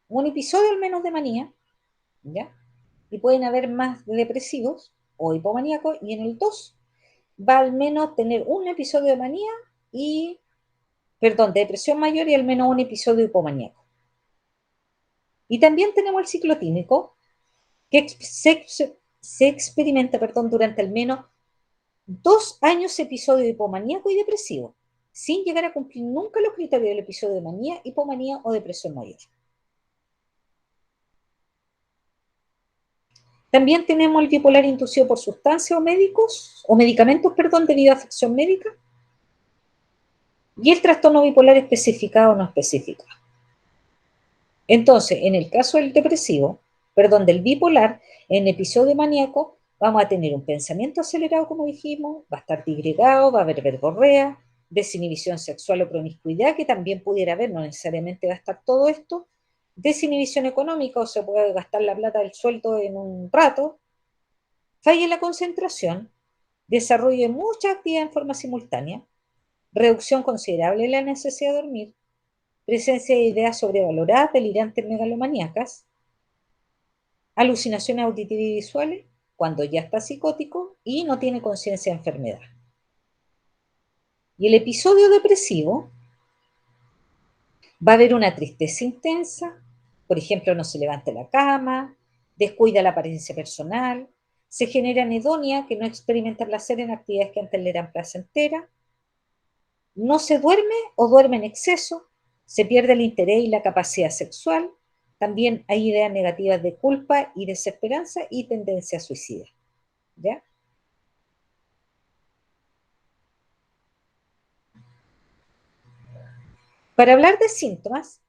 un episodio al menos de manía, ¿ya? Y pueden haber más depresivos o hipomaníacos, y en el 2 va al menos tener un episodio de manía y, perdón, de depresión mayor y al menos un episodio hipomaníaco. Y también tenemos el ciclotímico, que se experimenta, durante al menos 2 años episodio hipomaníaco y depresivo, sin llegar a cumplir nunca los criterios del episodio de manía, hipomanía o depresión mayor. También tenemos el bipolar inducido por sustancias o medicamentos, debido a afección médica, y el trastorno bipolar especificado o no especificado. Entonces, en el caso del del bipolar, en episodio maníaco, vamos a tener un pensamiento acelerado, como dijimos, va a estar digregado, va a haber verborrea, desinhibición sexual o promiscuidad, que también pudiera haber, no necesariamente va a estar todo esto, desinhibición económica, o se puede gastar la plata del sueldo en un rato, falla en la concentración, desarrollo de muchas actividades en forma simultánea, reducción considerable de la necesidad de dormir, presencia de ideas sobrevaloradas, delirantes, megalomaníacas, alucinaciones auditivas y visuales, cuando ya está psicótico y no tiene conciencia de enfermedad. Y el episodio depresivo va a haber una tristeza intensa, por ejemplo, no se levanta de la cama, descuida la apariencia personal, se genera anedonia, que no experimenta placer en actividades que antes le eran placenteras, no se duerme o duerme en exceso, se pierde el interés y la capacidad sexual, también hay ideas negativas de culpa y desesperanza y tendencia suicida. ¿Ya? Para hablar de síntomas,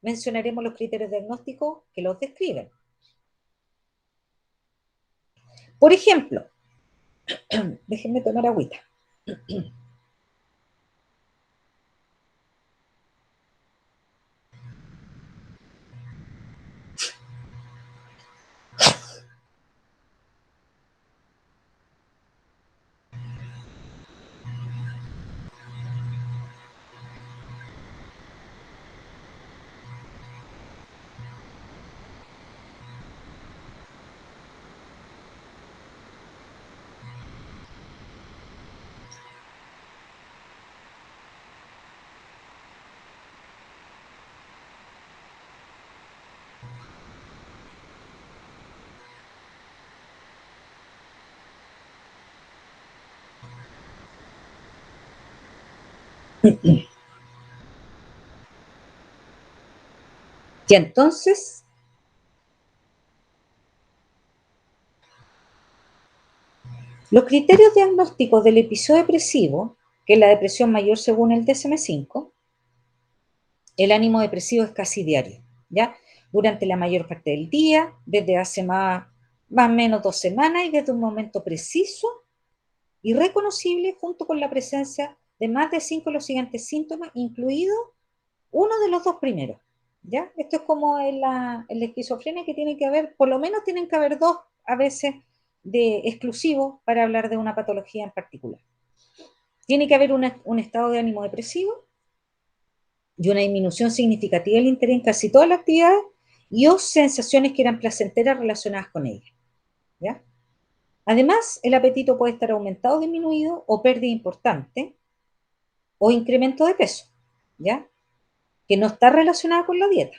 mencionaremos los criterios diagnósticos que los describen. Por ejemplo, déjenme tomar agüita. Y entonces, los criterios diagnósticos del episodio depresivo, que es la depresión mayor según el DSM-5, el ánimo depresivo es casi diario, ¿ya? Durante la mayor parte del día, desde hace más o menos 2 semanas y desde un momento preciso y reconocible, junto con la presencia de más de 5 de los siguientes síntomas, incluido uno de los 2 primeros, ¿ya? Esto es como en la esquizofrenia, que tiene que haber, por lo menos tienen que haber 2 a veces de exclusivos para hablar de una patología en particular. Tiene que haber un estado de ánimo depresivo y una disminución significativa del interés en casi todas las actividades y o sensaciones que eran placenteras relacionadas con ellas, ¿ya? Además, el apetito puede estar aumentado o disminuido, o pérdida importante, o incremento de peso, ¿ya? Que no está relacionada con la dieta.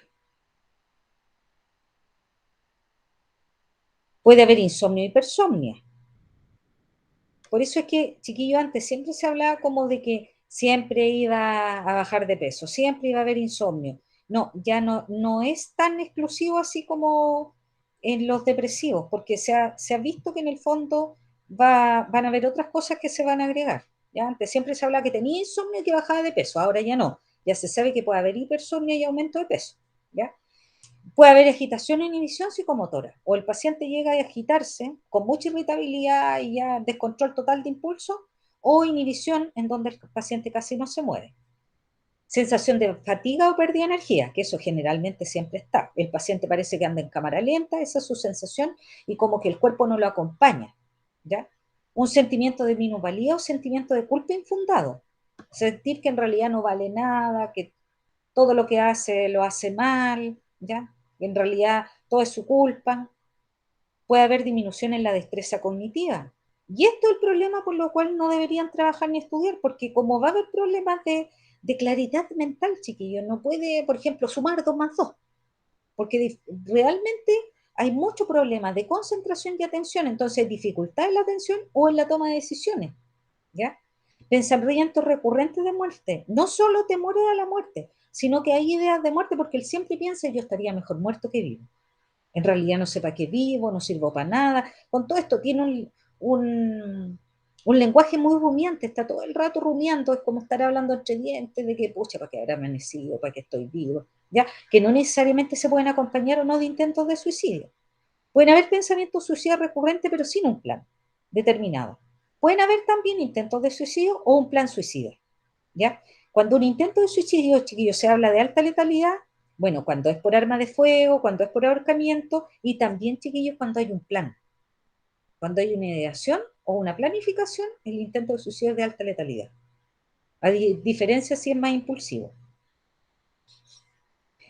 Puede haber insomnio y hipersomnia. Por eso es que, chiquillo, antes siempre se hablaba como de que siempre iba a bajar de peso, siempre iba a haber insomnio. No, ya no es tan exclusivo así como en los depresivos, porque se ha visto que en el fondo van a haber otras cosas que se van a agregar. ¿Ya? Antes siempre se hablaba que tenía insomnio y que bajaba de peso, ahora ya no. Ya se sabe que puede haber hipersomnia y aumento de peso. ¿Ya? Puede haber agitación e inhibición psicomotora, o el paciente llega a agitarse con mucha irritabilidad y ya descontrol total de impulso, o inhibición en donde el paciente casi no se mueve. Sensación de fatiga o pérdida de energía, que eso generalmente siempre está. El paciente parece que anda en cámara lenta, esa es su sensación, y como que el cuerpo no lo acompaña, ¿ya? Un sentimiento de minusvalía o sentimiento de culpa infundado. Sentir que en realidad no vale nada, que todo lo que hace lo hace mal, ¿ya? En realidad todo es su culpa. Puede haber disminución en la destreza cognitiva. Y esto es el problema por lo cual no deberían trabajar ni estudiar, porque como va a haber problemas de claridad mental, chiquillos, no puede, por ejemplo, sumar 2 más 2. porque realmente hay muchos problemas de concentración y atención, entonces dificultad en la atención o en la toma de decisiones, ¿ya? Pensamientos recurrentes de muerte, no solo temores a la muerte, sino que hay ideas de muerte porque él siempre piensa yo estaría mejor muerto que vivo. En realidad no sé para qué vivo, no sirvo para nada. Con todo esto tiene un lenguaje muy rumiante, está todo el rato rumiando, es como estar hablando entre dientes de que, pucha, para qué habrá amanecido, para qué estoy vivo, ¿ya? Que no necesariamente se pueden acompañar o no de intentos de suicidio. Pueden haber pensamientos suicidas recurrentes, pero sin un plan determinado. Pueden haber también intentos de suicidio o un plan suicida, ¿ya? Cuando un intento de suicidio, chiquillos, se habla de alta letalidad, bueno, cuando es por arma de fuego, cuando es por ahorcamiento y también, chiquillos, cuando hay un plan. Cuando hay una ideación o una planificación, el intento de suicidio es de alta letalidad. A diferencia si es más impulsivo.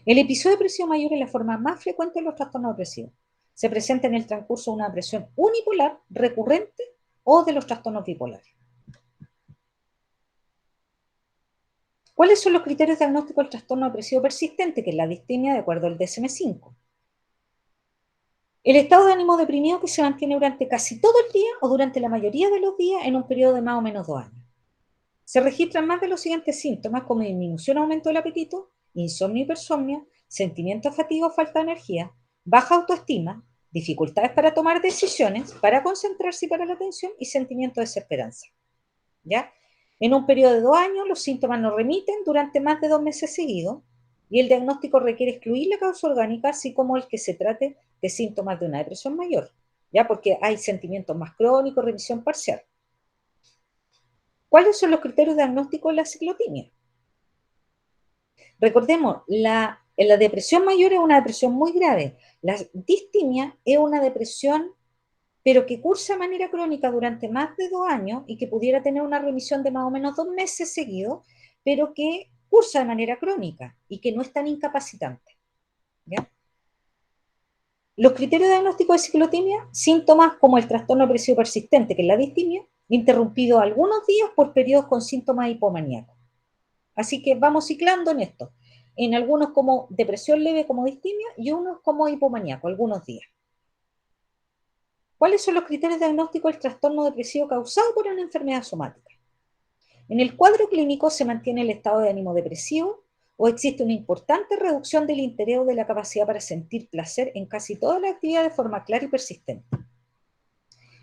El episodio depresivo mayor es la forma más frecuente de los trastornos depresivos. Se presenta en el transcurso de una depresión unipolar, recurrente o de los trastornos bipolares. ¿Cuáles son los criterios diagnósticos del trastorno depresivo persistente, que es la distimia de acuerdo al DSM-5? El estado de ánimo deprimido que se mantiene durante casi todo el día o durante la mayoría de los días en un periodo de más o menos 2 años. Se registran más de los siguientes síntomas como disminución o aumento del apetito, insomnio y hipersomnia, sentimiento de fatiga o falta de energía, baja autoestima, dificultades para tomar decisiones, para concentrarse y para la atención y sentimiento de desesperanza. ¿Ya? En un periodo de 2 años, los síntomas no remiten durante más de 2 meses seguidos y el diagnóstico requiere excluir la causa orgánica, así como el que se trate de síntomas de una depresión mayor, ¿ya? Porque hay sentimientos más crónicos, remisión parcial. ¿Cuáles son los criterios diagnósticos de la ciclotimia? Recordemos, la depresión mayor es una depresión muy grave. La distimia es una depresión, pero que cursa de manera crónica durante más de 2 años y que pudiera tener una remisión de más o menos 2 meses seguidos, pero que cursa de manera crónica y que no es tan incapacitante. ¿Ya? Los criterios diagnósticos de ciclotimia, síntomas como el trastorno depresivo persistente, que es la distimia, interrumpido algunos días por periodos con síntomas hipomaníacos. Así que vamos ciclando en esto. En algunos como depresión leve como distimia y unos como hipomaníaco, algunos días. ¿Cuáles son los criterios diagnósticos del trastorno depresivo causado por una enfermedad somática? En el cuadro clínico se mantiene el estado de ánimo depresivo o existe una importante reducción del interés o de la capacidad para sentir placer en casi todas las actividades de forma clara y persistente.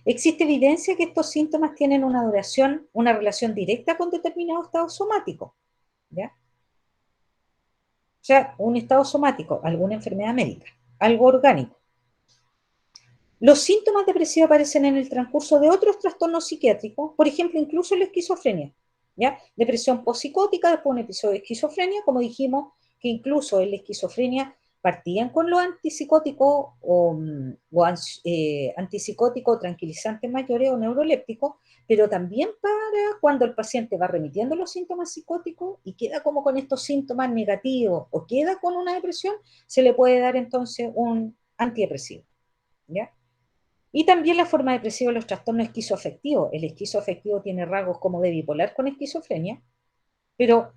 Existe evidencia que estos síntomas tienen una duración, una relación directa con determinado estado somático, ¿ya? O sea, un estado somático, alguna enfermedad médica, algo orgánico. Los síntomas depresivos aparecen en el transcurso de otros trastornos psiquiátricos, por ejemplo, incluso la esquizofrenia, ¿ya? Depresión pospsicótica, después un episodio de esquizofrenia, como dijimos, que incluso en la esquizofrenia partían con los antipsicóticos o antipsicóticos, tranquilizantes mayores o neurolépticos, pero también para cuando el paciente va remitiendo los síntomas psicóticos y queda como con estos síntomas negativos o queda con una depresión, se le puede dar entonces un antidepresivo, ¿ya? Y también la forma depresiva de los trastornos esquizoafectivos. El esquizoafectivo tiene rasgos como de bipolar con esquizofrenia, pero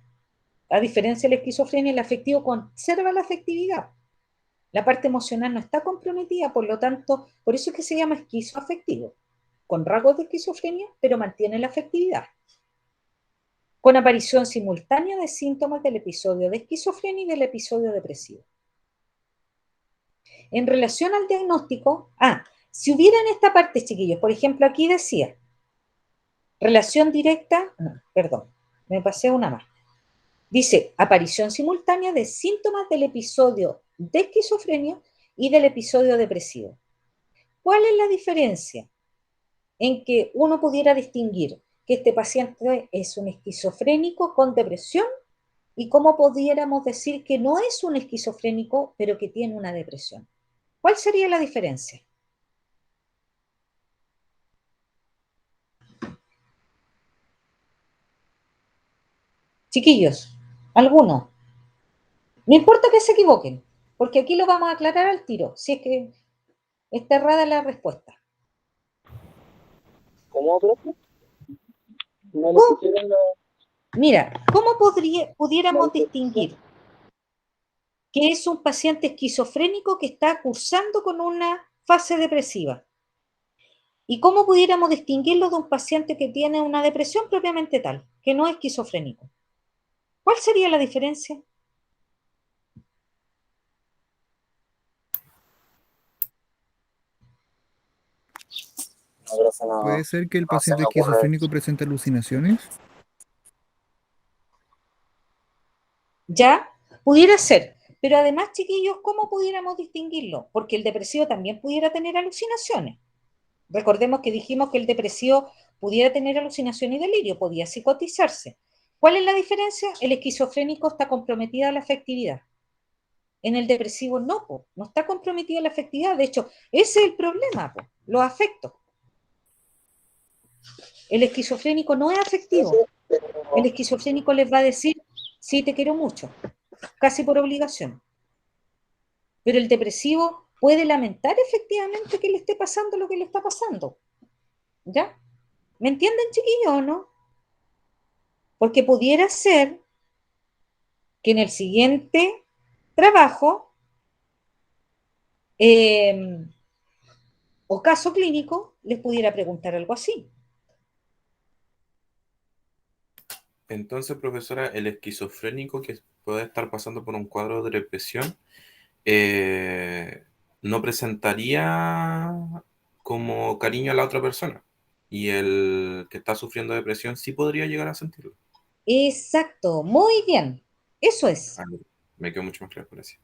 a diferencia de la esquizofrenia, el afectivo conserva la afectividad. La parte emocional no está comprometida, por lo tanto, por eso es que se llama esquizoafectivo, con rasgos de esquizofrenia, pero mantiene la afectividad. Con aparición simultánea de síntomas del episodio de esquizofrenia y del episodio depresivo. En relación al diagnóstico, si hubiera en esta parte, chiquillos, por ejemplo, aquí decía, relación directa, no, perdón, me pasé una más. Dice, aparición simultánea de síntomas del episodio de esquizofrenia y del episodio depresivo. ¿Cuál es la diferencia en que uno pudiera distinguir que este paciente es un esquizofrénico con depresión y cómo pudiéramos decir que no es un esquizofrénico, pero que tiene una depresión? ¿Cuál sería la diferencia? Chiquillos, algunos. No importa que se equivoquen, porque aquí lo vamos a aclarar al tiro, si es que está errada la respuesta. ¿Cómo, profe? No le ¿Cómo? pusieron la... Mira, ¿cómo pudiéramos distinguir que es un paciente esquizofrénico que está cursando con una fase depresiva. ¿Y cómo pudiéramos distinguirlo de un paciente que tiene una depresión propiamente tal, que no es esquizofrénico? ¿Cuál sería la diferencia? No, pero eso ¿Puede ser que el no se paciente me ocurre. esquizofrénico presente alucinaciones? Ya, pudiera ser. Pero además, chiquillos, ¿cómo pudiéramos distinguirlo? Porque el depresivo también pudiera tener alucinaciones. Recordemos que dijimos que el depresivo pudiera tener alucinación y delirio, podía psicotizarse. ¿Cuál es la diferencia? El esquizofrénico está comprometida la afectividad. En el depresivo no, po, no está comprometida la afectividad. De hecho, ese es el problema, po, los afectos. El esquizofrénico no es afectivo. El esquizofrénico les va a decir, sí, te quiero mucho, casi por obligación. Pero el depresivo puede lamentar efectivamente que le esté pasando lo que le está pasando. ¿Ya? ¿Me entienden, chiquillos, o no? Porque pudiera ser que en el siguiente trabajo o caso clínico les pudiera preguntar algo así. Entonces, profesora, el esquizofrénico que puede estar pasando por un cuadro de depresión no presentaría como cariño a la otra persona. Y el que está sufriendo depresión sí podría llegar a sentirlo. Exacto, muy bien. Eso es. Ah, me quedó mucho más claro por eso.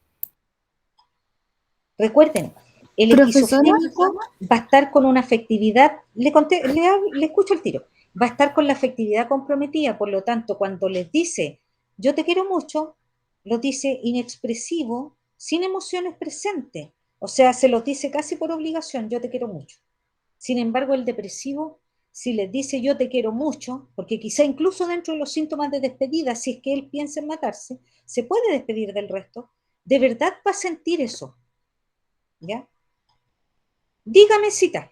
Recuerden, el Profesora. esquizofrénico va a estar con una afectividad, le escucho el tiro, va a estar con la afectividad comprometida, por lo tanto, cuando les dice, yo te quiero mucho, lo dice inexpresivo, sin emociones presentes. O sea, se los dice casi por obligación, yo te quiero mucho. Sin embargo, el depresivo, si les dice yo te quiero mucho, porque quizá incluso dentro de los síntomas de despedida, si es que él piensa en matarse, se puede despedir del resto, de verdad va a sentir eso. ¿Ya? Dígame, cita.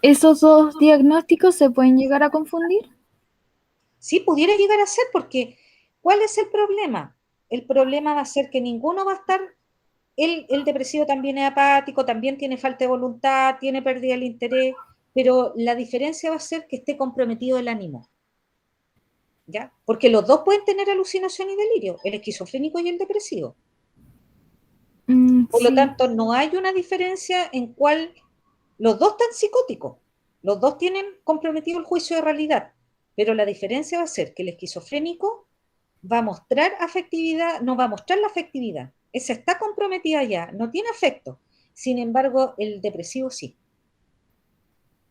¿Esos dos diagnósticos se pueden llegar a confundir? Sí, pudiera llegar a ser, porque ¿cuál es el problema? El problema va a ser que ninguno va a estar, el depresivo también es apático, también tiene falta de voluntad, tiene pérdida del interés, pero la diferencia va a ser que esté comprometido el ánimo. ¿Ya? Porque los dos pueden tener alucinación y delirio, el esquizofrénico y el depresivo. Por lo Sí. tanto, no hay una diferencia en cuál los dos están psicóticos, los dos tienen comprometido el juicio de realidad, pero la diferencia va a ser que el esquizofrénico va a mostrar afectividad, no va a mostrar la afectividad, esa está comprometida ya, no tiene afecto, sin embargo el depresivo sí.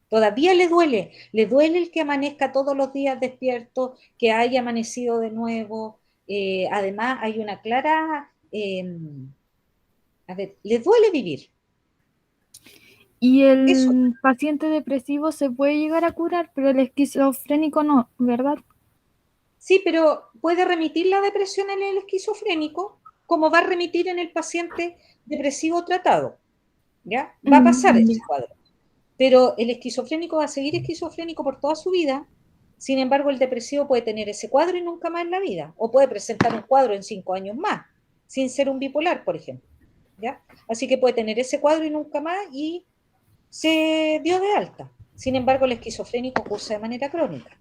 Todavía le duele el que amanezca todos los días despierto, que haya amanecido de nuevo, además hay una clara, a ver, le duele vivir. Y el Eso. paciente depresivo se puede llegar a curar, pero el esquizofrénico no, ¿verdad? Sí, pero puede remitir la depresión en el esquizofrénico como va a remitir en el paciente depresivo tratado. ¿Ya? Va a pasar ese cuadro. Pero el esquizofrénico va a seguir esquizofrénico por toda su vida. Sin embargo, el depresivo puede tener ese cuadro y nunca más en la vida. O puede presentar un cuadro en 5 años más, sin ser un bipolar, por ejemplo. ¿Ya? Así que puede tener ese cuadro y nunca más y se dio de alta. Sin embargo, el esquizofrénico cursa de manera crónica.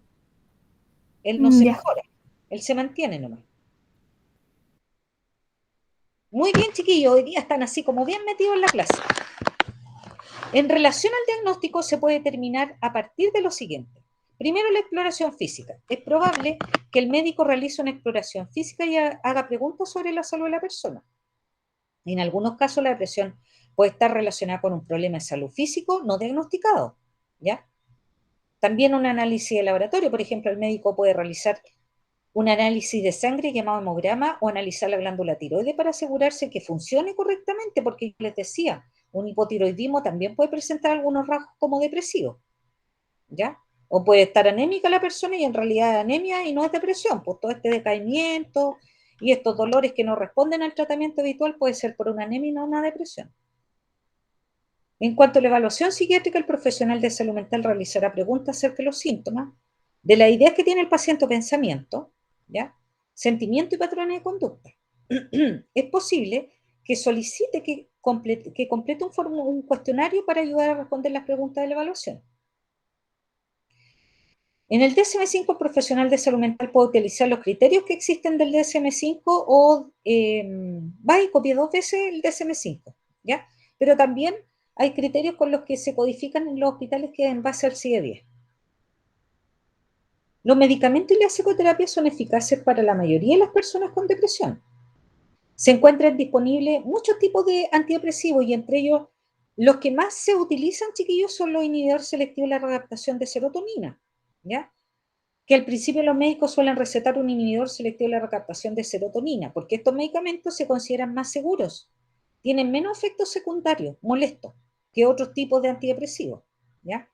Él no se mejora, él se mantiene nomás. Muy bien, chiquillos, hoy día están así como bien metidos en la clase. En relación al diagnóstico se puede determinar a partir de lo siguiente. Primero, la exploración física. Es probable que el médico realice una exploración física y haga preguntas sobre la salud de la persona. En algunos casos la depresión puede estar relacionada con un problema de salud físico no diagnosticado, ¿ya? También un análisis de laboratorio, por ejemplo, el médico puede realizar un análisis de sangre llamado hemograma o analizar la glándula tiroide para asegurarse que funcione correctamente, porque les decía, un hipotiroidismo también puede presentar algunos rasgos como depresivos, ¿ya? O puede estar anémica la persona y en realidad es anemia y no es depresión, por todo este decaimiento y estos dolores que no responden al tratamiento habitual puede ser por una anemia y no una depresión. En cuanto a la evaluación psiquiátrica, el profesional de salud mental realizará preguntas acerca de los síntomas, de las ideas que tiene el paciente o pensamiento, ¿ya? Sentimiento y patrones de conducta. es posible que solicite que complete un cuestionario para ayudar a responder las preguntas de la evaluación. En el DSM-5, el profesional de salud mental puede utilizar los criterios que existen del DSM-5 o va y copia 2 veces el DSM-5, ¿ya? Pero también hay criterios con los que se codifican en los hospitales que en base al CIE-10. Los medicamentos y la psicoterapia son eficaces para la mayoría de las personas con depresión. Se encuentran disponibles muchos tipos de antidepresivos y entre ellos los que más se utilizan, chiquillos, son los inhibidores selectivos de la readaptación de serotonina, ¿ya? Que al principio los médicos suelen recetar un inhibidor selectivo de la recaptación de serotonina, porque estos medicamentos se consideran más seguros, tienen menos efectos secundarios molestos que otros tipos de antidepresivos, ¿ya?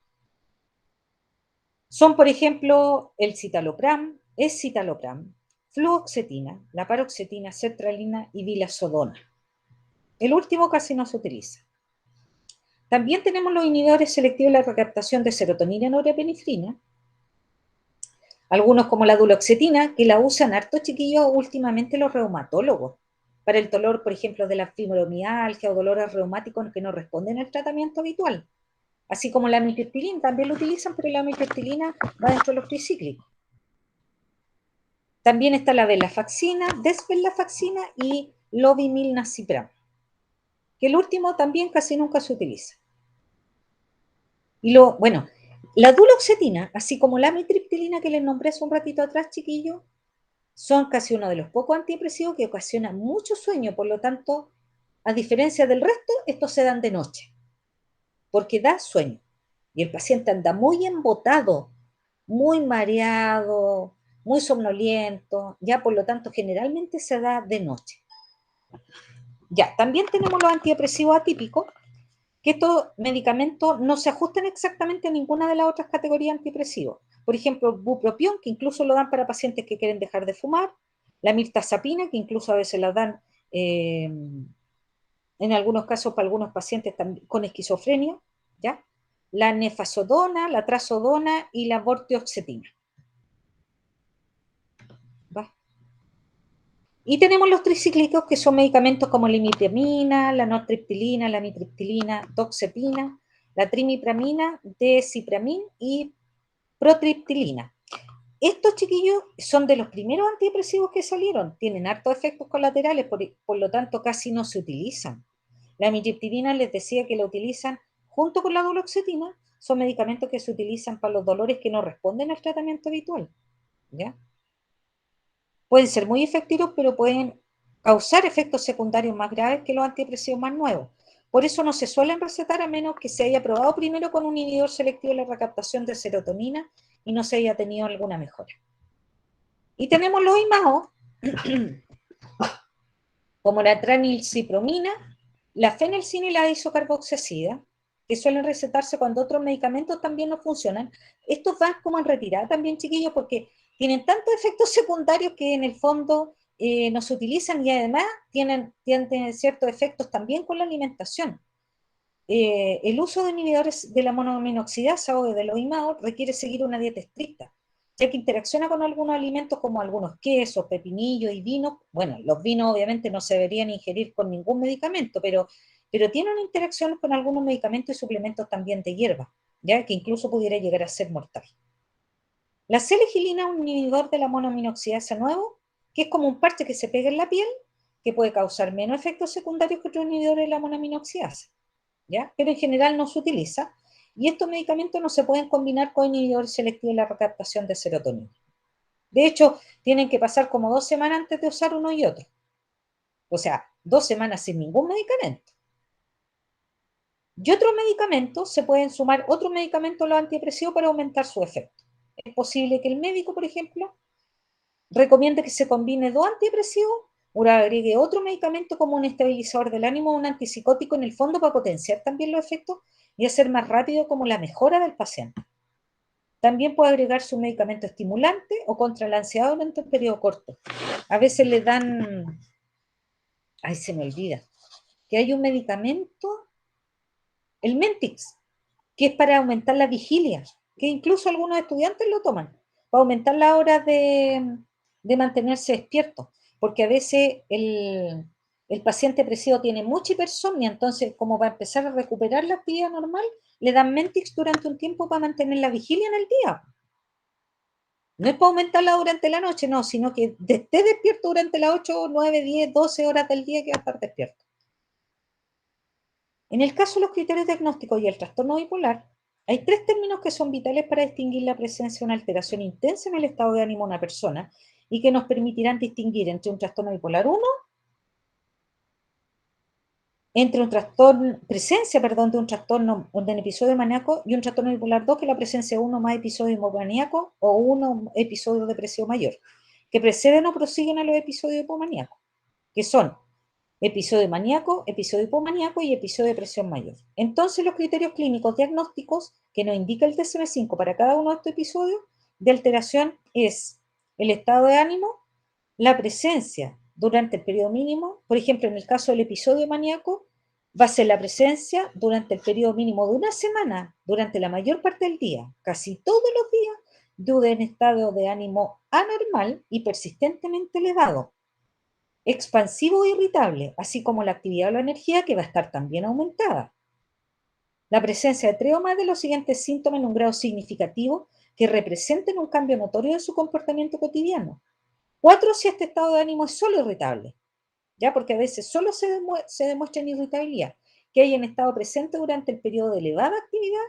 Son, por ejemplo, el citalopram, escitalopram, fluoxetina, la paroxetina, sertralina y vilazodona. El último casi no se utiliza. También tenemos los inhibidores selectivos de la recaptación de serotonina y norepinefrina, algunos como la duloxetina, que la usan harto, chiquillos, últimamente los reumatólogos, para el dolor, por ejemplo, de la fibromialgia o dolores reumáticos que no responden al tratamiento habitual. Así como la amitriptilina, también lo utilizan, pero la amitriptilina va dentro de los tricíclicos. También está la venlafaxina, desvenlafaxina y lobimilnacipram, que el último también casi nunca se utiliza. Y la duloxetina, así como la amitriptilina que les nombré hace un ratito atrás, chiquillos, son casi uno de los pocos antidepresivos que ocasionan mucho sueño, por lo tanto, a diferencia del resto, estos se dan de noche, porque da sueño. Y el paciente anda muy embotado, muy mareado, muy somnoliento, ya por lo tanto generalmente se da de noche. Ya, también tenemos los antidepresivos atípicos, que estos medicamentos no se ajustan exactamente a ninguna de las otras categorías antidepresivos. Por ejemplo, bupropión, que incluso lo dan para pacientes que quieren dejar de fumar, la mirtazapina, que incluso a veces la dan en algunos casos para algunos pacientes con esquizofrenia, ¿ya? La nefazodona, la trazodona y la vortioxetina. ¿Va? Y tenemos los tricíclicos, que son medicamentos como la imiperamina, la nortriptilina, la amitriptilina, doxepina, la trimipramina, desipramín y protriptilina. Estos, chiquillos, son de los primeros antidepresivos que salieron, tienen hartos efectos colaterales, por lo tanto casi no se utilizan. La amitriptilina les decía que la utilizan junto con la duloxetina, son medicamentos que se utilizan para los dolores que no responden al tratamiento habitual, ¿ya? Pueden ser muy efectivos, pero pueden causar efectos secundarios más graves que los antidepresivos más nuevos. Por eso no se suelen recetar a menos que se haya probado primero con un inhibidor selectivo de la recaptación de serotonina y no se haya tenido alguna mejora. Y tenemos los IMAO, como la tranilcipromina, la fenilcina y la isocarboxacida, que suelen recetarse cuando otros medicamentos también no funcionan. Estos van como en retirada también, chiquillos, porque tienen tantos efectos secundarios que en el fondo no se utilizan y además tienen ciertos efectos también con la alimentación. El uso de inhibidores de la monoaminoxidasa o de los IMAO requiere seguir una dieta estricta, ya que interacciona con algunos alimentos como algunos quesos, pepinillos y vinos. Bueno, los vinos obviamente no se deberían ingerir con ningún medicamento, pero tienen interacciones con algunos medicamentos y suplementos también de hierba, ya que incluso pudiera llegar a ser mortal. La seligilina es un inhibidor de la monoaminoxidasa nuevo, que es como un parche que se pega en la piel, que puede causar menos efectos secundarios que otros inhibidores de la monoaminoxidasa, ¿ya? Pero en general no se utiliza, y estos medicamentos no se pueden combinar con inhibidores selectivos de la recaptación de serotonina. De hecho, tienen que pasar como 2 semanas antes de usar uno y otro. O sea, 2 semanas sin ningún medicamento. Y otros medicamentos, se pueden sumar otros medicamentos a los antidepresivos para aumentar su efecto. Es posible que el médico, por ejemplo, recomiende que se combine 2 antidepresivos o agregue otro medicamento como un estabilizador del ánimo o un antipsicótico en el fondo para potenciar también los efectos y hacer más rápido como la mejora del paciente. También puede agregarse un medicamento estimulante o contra la ansiedad durante un periodo corto. A veces le dan, se me olvida, que hay un medicamento, el Mentix, que es para aumentar la vigilia, que incluso algunos estudiantes lo toman, para aumentar la hora de mantenerse despiertos. porque a veces el paciente depresivo tiene mucha hipersomnia, entonces como va a empezar a recuperar la actividad normal, le dan Mentix durante un tiempo para mantener la vigilia en el día. No es para aumentarla durante la noche, no, sino que esté despierto durante las 8, 9, 10, 12 horas del día que va a estar despierto. En el caso de los criterios diagnósticos y el trastorno bipolar, hay 3 términos que son vitales para distinguir la presencia de una alteración intensa en el estado de ánimo de una persona y que nos permitirán distinguir entre un trastorno bipolar 1, entre un trastorno, presencia, perdón, de un trastorno de un episodio maníaco y un trastorno bipolar 2, que es la presencia de uno más episodios hipomaníacos o uno episodio depresivo mayor, que preceden o prosiguen a los episodios hipomaníacos, que son episodio maníaco, episodio hipomaníaco y episodio de depresión mayor. Entonces, los criterios clínicos diagnósticos que nos indica el DSM-5 para cada uno de estos episodios de alteración es el estado de ánimo, la presencia durante el periodo mínimo, por ejemplo, en el caso del episodio maníaco, va a ser la presencia durante el periodo mínimo de una semana, durante la mayor parte del día, casi todos los días, de un estado de ánimo anormal y persistentemente elevado, expansivo e irritable, así como la actividad o la energía que va a estar también aumentada. La presencia de 3 o más de los siguientes síntomas en un grado significativo que representen un cambio notorio de su comportamiento cotidiano. 4 si este estado de ánimo es solo irritable, ¿ya? Porque a veces solo se demuestra en irritabilidad, que hayan estado presente durante el periodo de elevada actividad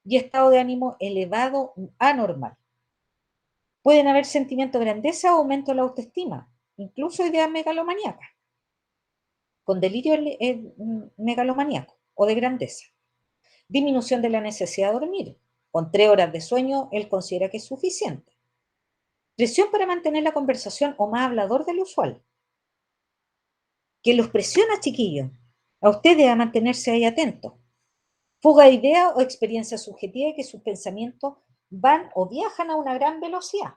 y estado de ánimo elevado anormal. Pueden haber sentimientos de grandeza o aumento de la autoestima, incluso ideas megalomaníacas, con delirio megalomaníaco o de grandeza. Disminución de la necesidad de dormir. Con 3 horas de sueño, él considera que es suficiente. Presión para mantener la conversación o más hablador del usual. Que los presiona, chiquillos, a ustedes a mantenerse ahí atentos. Fuga de ideas o experiencias subjetivas y que sus pensamientos van o viajan a una gran velocidad.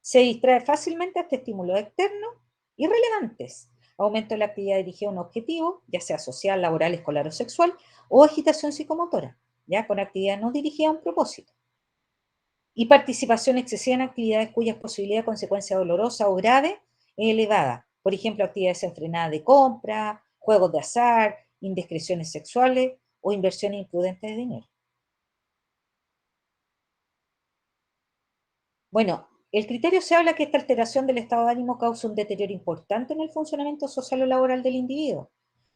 Se distrae fácilmente ante estímulos externos irrelevantes. Aumento de la actividad dirigida a un objetivo, ya sea social, laboral, escolar o sexual, o agitación psicomotora, ya con actividad no dirigida a un propósito. Y participación excesiva en actividades cuyas posibilidad de consecuencia dolorosa o grave es elevada. Por ejemplo, actividades desenfrenadas de compra, juegos de azar, indiscreciones sexuales o inversiones imprudentes de dinero. Bueno, el criterio se habla que esta alteración del estado de ánimo causa un deterioro importante en el funcionamiento social o laboral del individuo.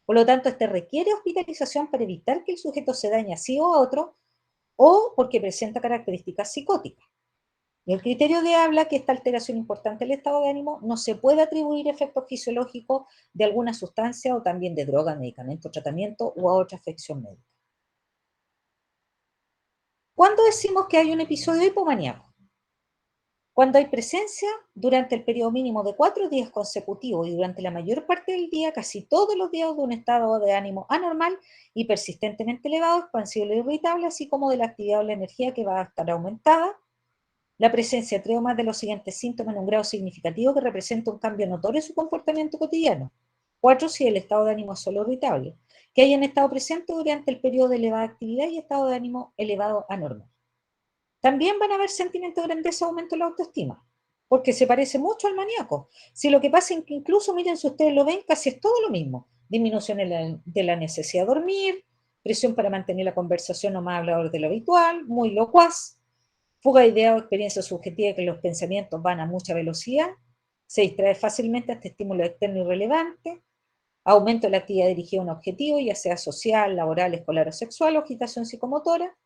Por lo tanto, este requiere hospitalización para evitar que el sujeto se dañe a sí o a otro, o porque presenta características psicóticas. Y el criterio de habla que esta alteración importante del estado de ánimo no se puede atribuir efectos fisiológicos de alguna sustancia o también de droga, medicamento, tratamiento o a otra afección médica. ¿Cuándo decimos que hay un episodio hipomaníaco? Cuando hay presencia durante el periodo mínimo de 4 días consecutivos y durante la mayor parte del día, casi todos los días, de un estado de ánimo anormal y persistentemente elevado, expansivo e irritable, así como de la actividad o la energía que va a estar aumentada. La presencia de 3 o más de los siguientes síntomas en un grado significativo que representa un cambio notorio en su comportamiento cotidiano. 4 si el estado de ánimo es solo irritable. Que hayan estado presentes durante el periodo de elevada actividad y estado de ánimo elevado anormal. También van a haber sentimientos de grandeza o aumento de la autoestima, porque se parece mucho al maníaco. Si lo que pasa es que incluso, miren, si ustedes lo ven, casi es todo lo mismo. Disminución de la necesidad de dormir, presión para mantener la conversación o más hablador de lo habitual, muy locuaz, fuga de ideas o experiencias subjetivas que los pensamientos van a mucha velocidad, se distrae fácilmente ante estímulos externos irrelevantes, aumento de la actividad dirigida a un objetivo, ya sea social, laboral, escolar o sexual, o agitación psicomotora,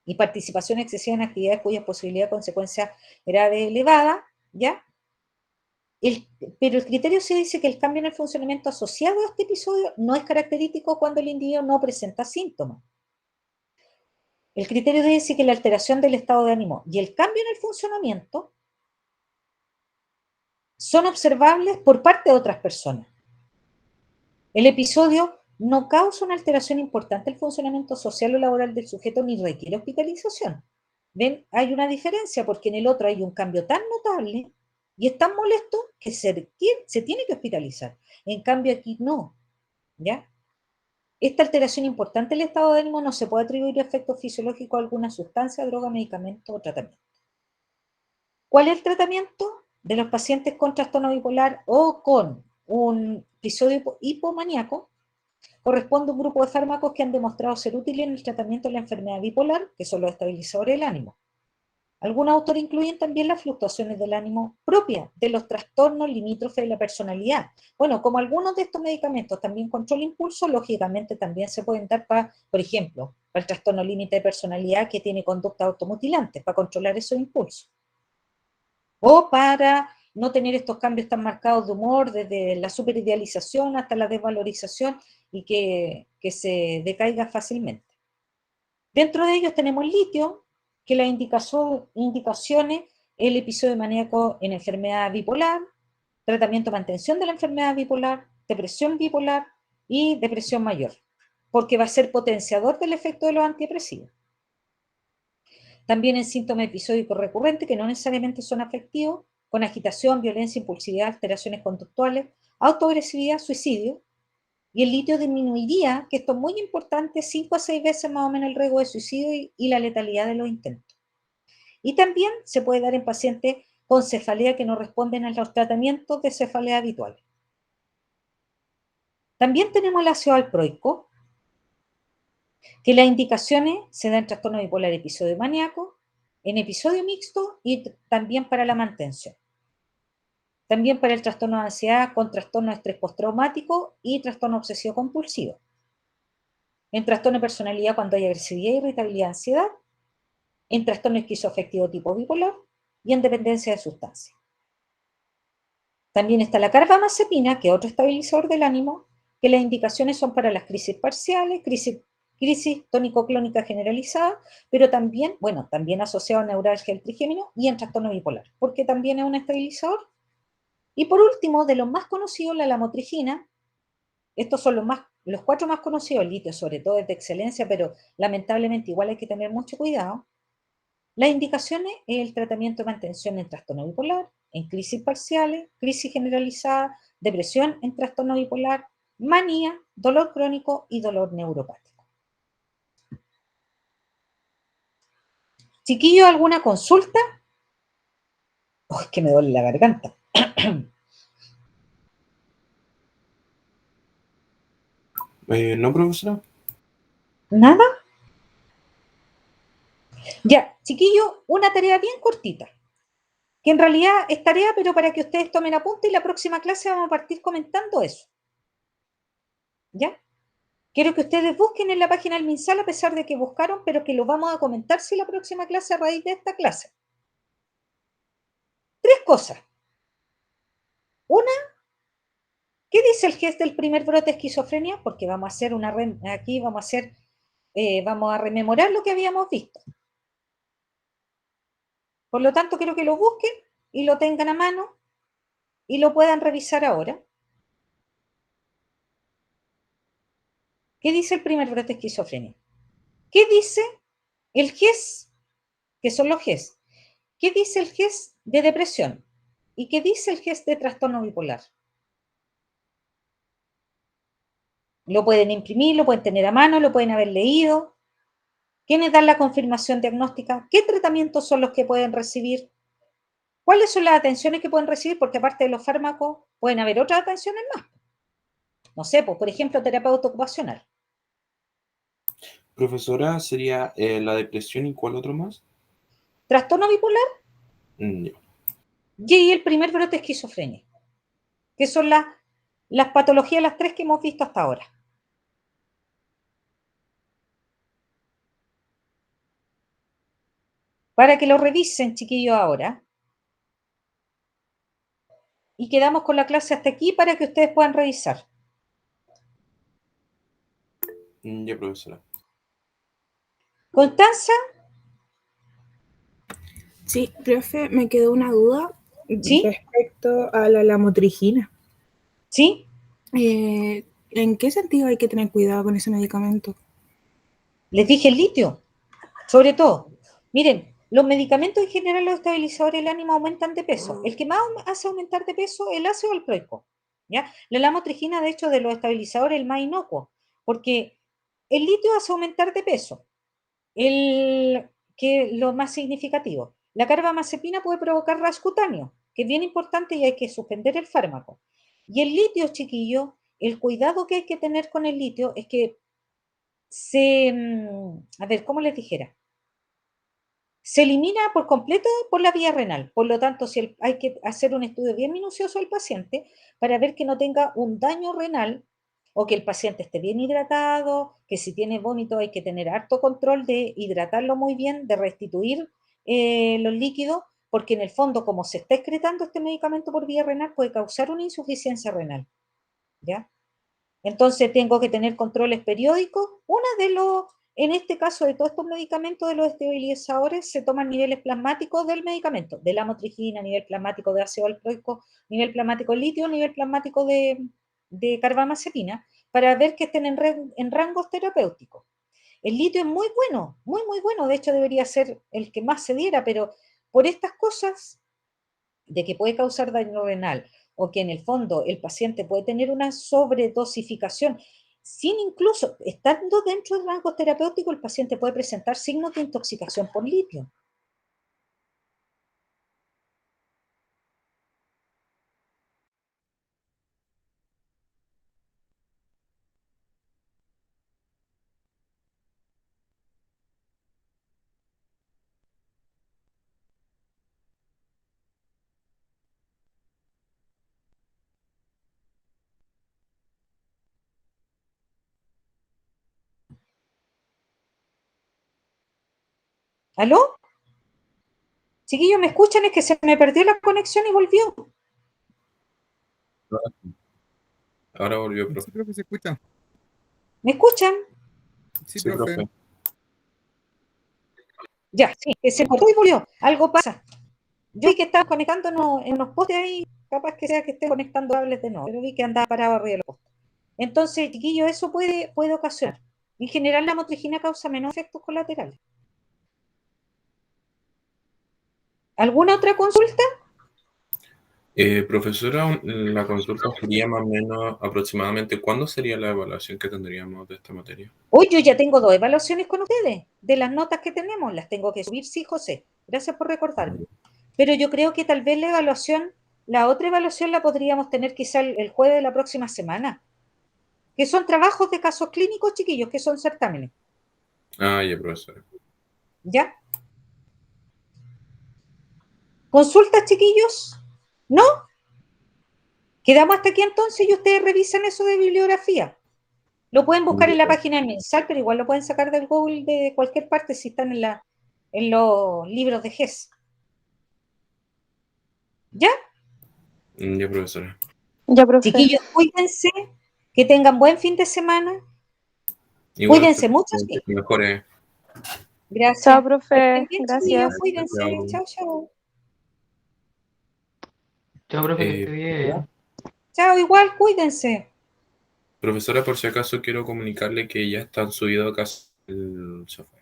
y participación excesiva en actividades cuyas posibilidades de consecuencia grave elevada, ¿ya? Pero el criterio se dice que el cambio en el funcionamiento asociado a este episodio no es característico cuando el individuo no presenta síntomas. El criterio dice que la alteración del estado de ánimo y el cambio en el funcionamiento son observables por parte de otras personas. El episodio no causa una alteración importante del funcionamiento social o laboral del sujeto ni requiere hospitalización. ¿Ven? Hay una diferencia porque en el otro hay un cambio tan notable y es tan molesto que se tiene que hospitalizar. En cambio aquí no, ¿ya? Esta alteración importante del estado de ánimo no se puede atribuir efectos fisiológicos a alguna sustancia, droga, medicamento o tratamiento. ¿Cuál es el tratamiento? de los pacientes con trastorno bipolar o con un episodio hipomaníaco corresponde a un grupo de fármacos que han demostrado ser útiles en el tratamiento de la enfermedad bipolar, que son los estabilizadores del ánimo. Algunos autores incluyen también las fluctuaciones del ánimo propias de los trastornos limítrofes de la personalidad. Bueno, como algunos de estos medicamentos también controlan impulso, lógicamente también se pueden dar para, por ejemplo, para el trastorno límite de personalidad que tiene conductas automutilantes, para controlar esos impulsos. O para no tener estos cambios tan marcados de humor, desde la superidealización hasta la desvalorización y que se decaiga fácilmente. Dentro de ellos tenemos el litio, que las indicaciones, el episodio maníaco en enfermedad bipolar, tratamiento de mantención de la enfermedad bipolar, depresión bipolar y depresión mayor, porque va a ser potenciador del efecto de los antidepresivos. También en síntomas episódicos recurrentes que no necesariamente son afectivos, con agitación, violencia, impulsividad, alteraciones conductuales, autoagresividad, suicidio. Y el litio disminuiría, que esto es muy importante, 5 a 6 veces más o menos el riesgo de suicidio y la letalidad de los intentos. Y también se puede dar en pacientes con cefalea que no responden a los tratamientos de cefalea habituales. También tenemos el ácido valproico, que las indicaciones se dan en trastorno bipolar episodio maníaco, en episodio mixto y también para la mantención. También para el trastorno de ansiedad con trastorno de estrés postraumático y trastorno obsesivo compulsivo. En trastorno de personalidad cuando hay agresividad, irritabilidad, ansiedad. En trastorno esquizoafectivo tipo bipolar y en dependencia de sustancias. También está la carbamazepina, que es otro estabilizador del ánimo, que las indicaciones son para las crisis parciales, crisis tónico-clónica generalizada, pero también, bueno, también asociado a neuralgia del trigémino y en trastorno bipolar, porque también es un estabilizador. Y por último, de los más conocidos, la lamotrigina. Estos son los 4 más conocidos, el litio sobre todo es de excelencia, pero lamentablemente igual hay que tener mucho cuidado. Las indicaciones es el tratamiento de mantención en trastorno bipolar, en crisis parciales, crisis generalizada, depresión en trastorno bipolar, manía, dolor crónico y dolor neuropático. Chiquillos, ¿alguna consulta? Oh, es que me duele la garganta. No, profesora. ¿Nada? Ya, chiquillos, una tarea bien cortita, que en realidad es tarea, pero para que ustedes tomen apunte y la próxima clase vamos a partir comentando eso. ¿Ya? Quiero que ustedes busquen en la página del MinSal, a pesar de que buscaron, pero que lo vamos a comentar si la próxima clase a raíz de esta clase. 3 cosas. Una, ¿qué dice el GES del primer brote de esquizofrenia? Porque vamos a hacer aquí vamos a rememorar lo que habíamos visto. Por lo tanto, quiero que lo busquen y lo tengan a mano y lo puedan revisar ahora. ¿Qué dice el primer brote de esquizofrenia? ¿Qué dice el GES? ¿Qué son los GES? ¿Qué dice el GES de depresión? ¿Y qué dice el GES de trastorno bipolar? Lo pueden imprimir, lo pueden tener a mano, lo pueden haber leído. ¿Quiénes dan la confirmación diagnóstica? ¿Qué tratamientos son los que pueden recibir? ¿Cuáles son las atenciones que pueden recibir? Porque aparte de los fármacos, pueden haber otras atenciones más. No sé, pues, por ejemplo, terapeuta ocupacional. Profesora, sería la depresión y ¿cuál otro más? Trastorno bipolar Ya. y el primer brote de esquizofrenia, que son las patologías, las 3 que hemos visto hasta ahora. Para que lo revisen, chiquillos, ahora. Y quedamos con la clase hasta aquí para que ustedes puedan revisar. Ya, profesora. Constanza, Sí, profe, me quedó una duda ¿sí? respecto a la lamotrigina. ¿Sí? ¿En qué sentido hay que tener cuidado con ese medicamento? Les dije el litio, sobre todo. Miren, los medicamentos en general, los estabilizadores del ánimo aumentan de peso. El que más hace aumentar de peso es el ácido valproico, ¿ya? La lamotrigina, de hecho, de los estabilizadores, el más inocuo, porque el litio hace aumentar de peso, que lo más significativo. La carbamazepina puede provocar rash cutáneo, que es bien importante y hay que suspender el fármaco. Y el litio, chiquillo, el cuidado que hay que tener con el litio es que a ver, ¿cómo les dijera? Se elimina por completo por la vía renal. Por lo tanto, hay que hacer un estudio bien minucioso del paciente para ver que no tenga un daño renal o que el paciente esté bien hidratado, que si tiene vómito hay que tener harto control de hidratarlo muy bien, de restituir los líquidos, porque en el fondo, como se está excretando este medicamento por vía renal, puede causar una insuficiencia renal. ¿Ya? Entonces tengo que tener controles periódicos. En este caso de todos estos medicamentos, de los estabilizadores, se toman niveles plasmáticos del medicamento, de la motrigina, nivel plasmático de ácido valproico, nivel plasmático de litio, nivel plasmático de carbamazepina, para ver que estén en rangos terapéuticos. El litio es muy bueno, muy, muy bueno. De hecho, debería ser el que más se diera, pero por estas cosas de que puede causar daño renal o que en el fondo el paciente puede tener una sobredosificación, sin incluso, estando dentro del rango terapéutico, el paciente puede presentar signos de intoxicación por litio. ¿Aló? Chiquillos, ¿me escuchan? Es que se me perdió la conexión y volvió. Ahora volvió, profe. Sí, profe, se escucha. ¿Me escuchan? Sí, Sí, profe. profe. Ya, sí, que se cortó y volvió. Algo pasa. Yo vi que estaba conectando en unos postes ahí, capaz que sea que esté conectando cables de nuevo, pero vi que andaba parado arriba de los postes. Entonces, chiquillo, eso puede ocasionar. En general, la motrigina causa menos efectos colaterales. ¿Alguna otra consulta? Profesora, la consulta sería más o menos aproximadamente, ¿cuándo sería la evaluación que tendríamos de esta materia? Hoy yo ya tengo 2 evaluaciones con ustedes, de las notas que tenemos, las tengo que subir, sí, José. Gracias por recordarme. Pero yo creo que tal vez la otra evaluación la podríamos tener quizá el jueves de la próxima semana, que son trabajos de casos clínicos, chiquillos, que son certámenes. Ah, ya, profesora. ¿Ya? ¿Consultas, chiquillos? ¿No? ¿Quedamos hasta aquí entonces y ustedes revisan eso de bibliografía? Lo pueden buscar en la página de Mensal, pero igual lo pueden sacar del Google de cualquier parte si están en los libros de GES. ¿Ya? Ya, profesora. Ya, profe. Chiquillos, cuídense, que tengan buen fin de semana. Igual, Cuídense mucho, que sí. se mejore. Gracias. Chao, Que profe. estén bien, chiquillos, Gracias. cuídense. Chao. Chao, chao. Chao, profe, que esté Eh, bien. Chao, igual, cuídense. Profesora, por si acaso quiero comunicarle que ya están subidos casi el sofá.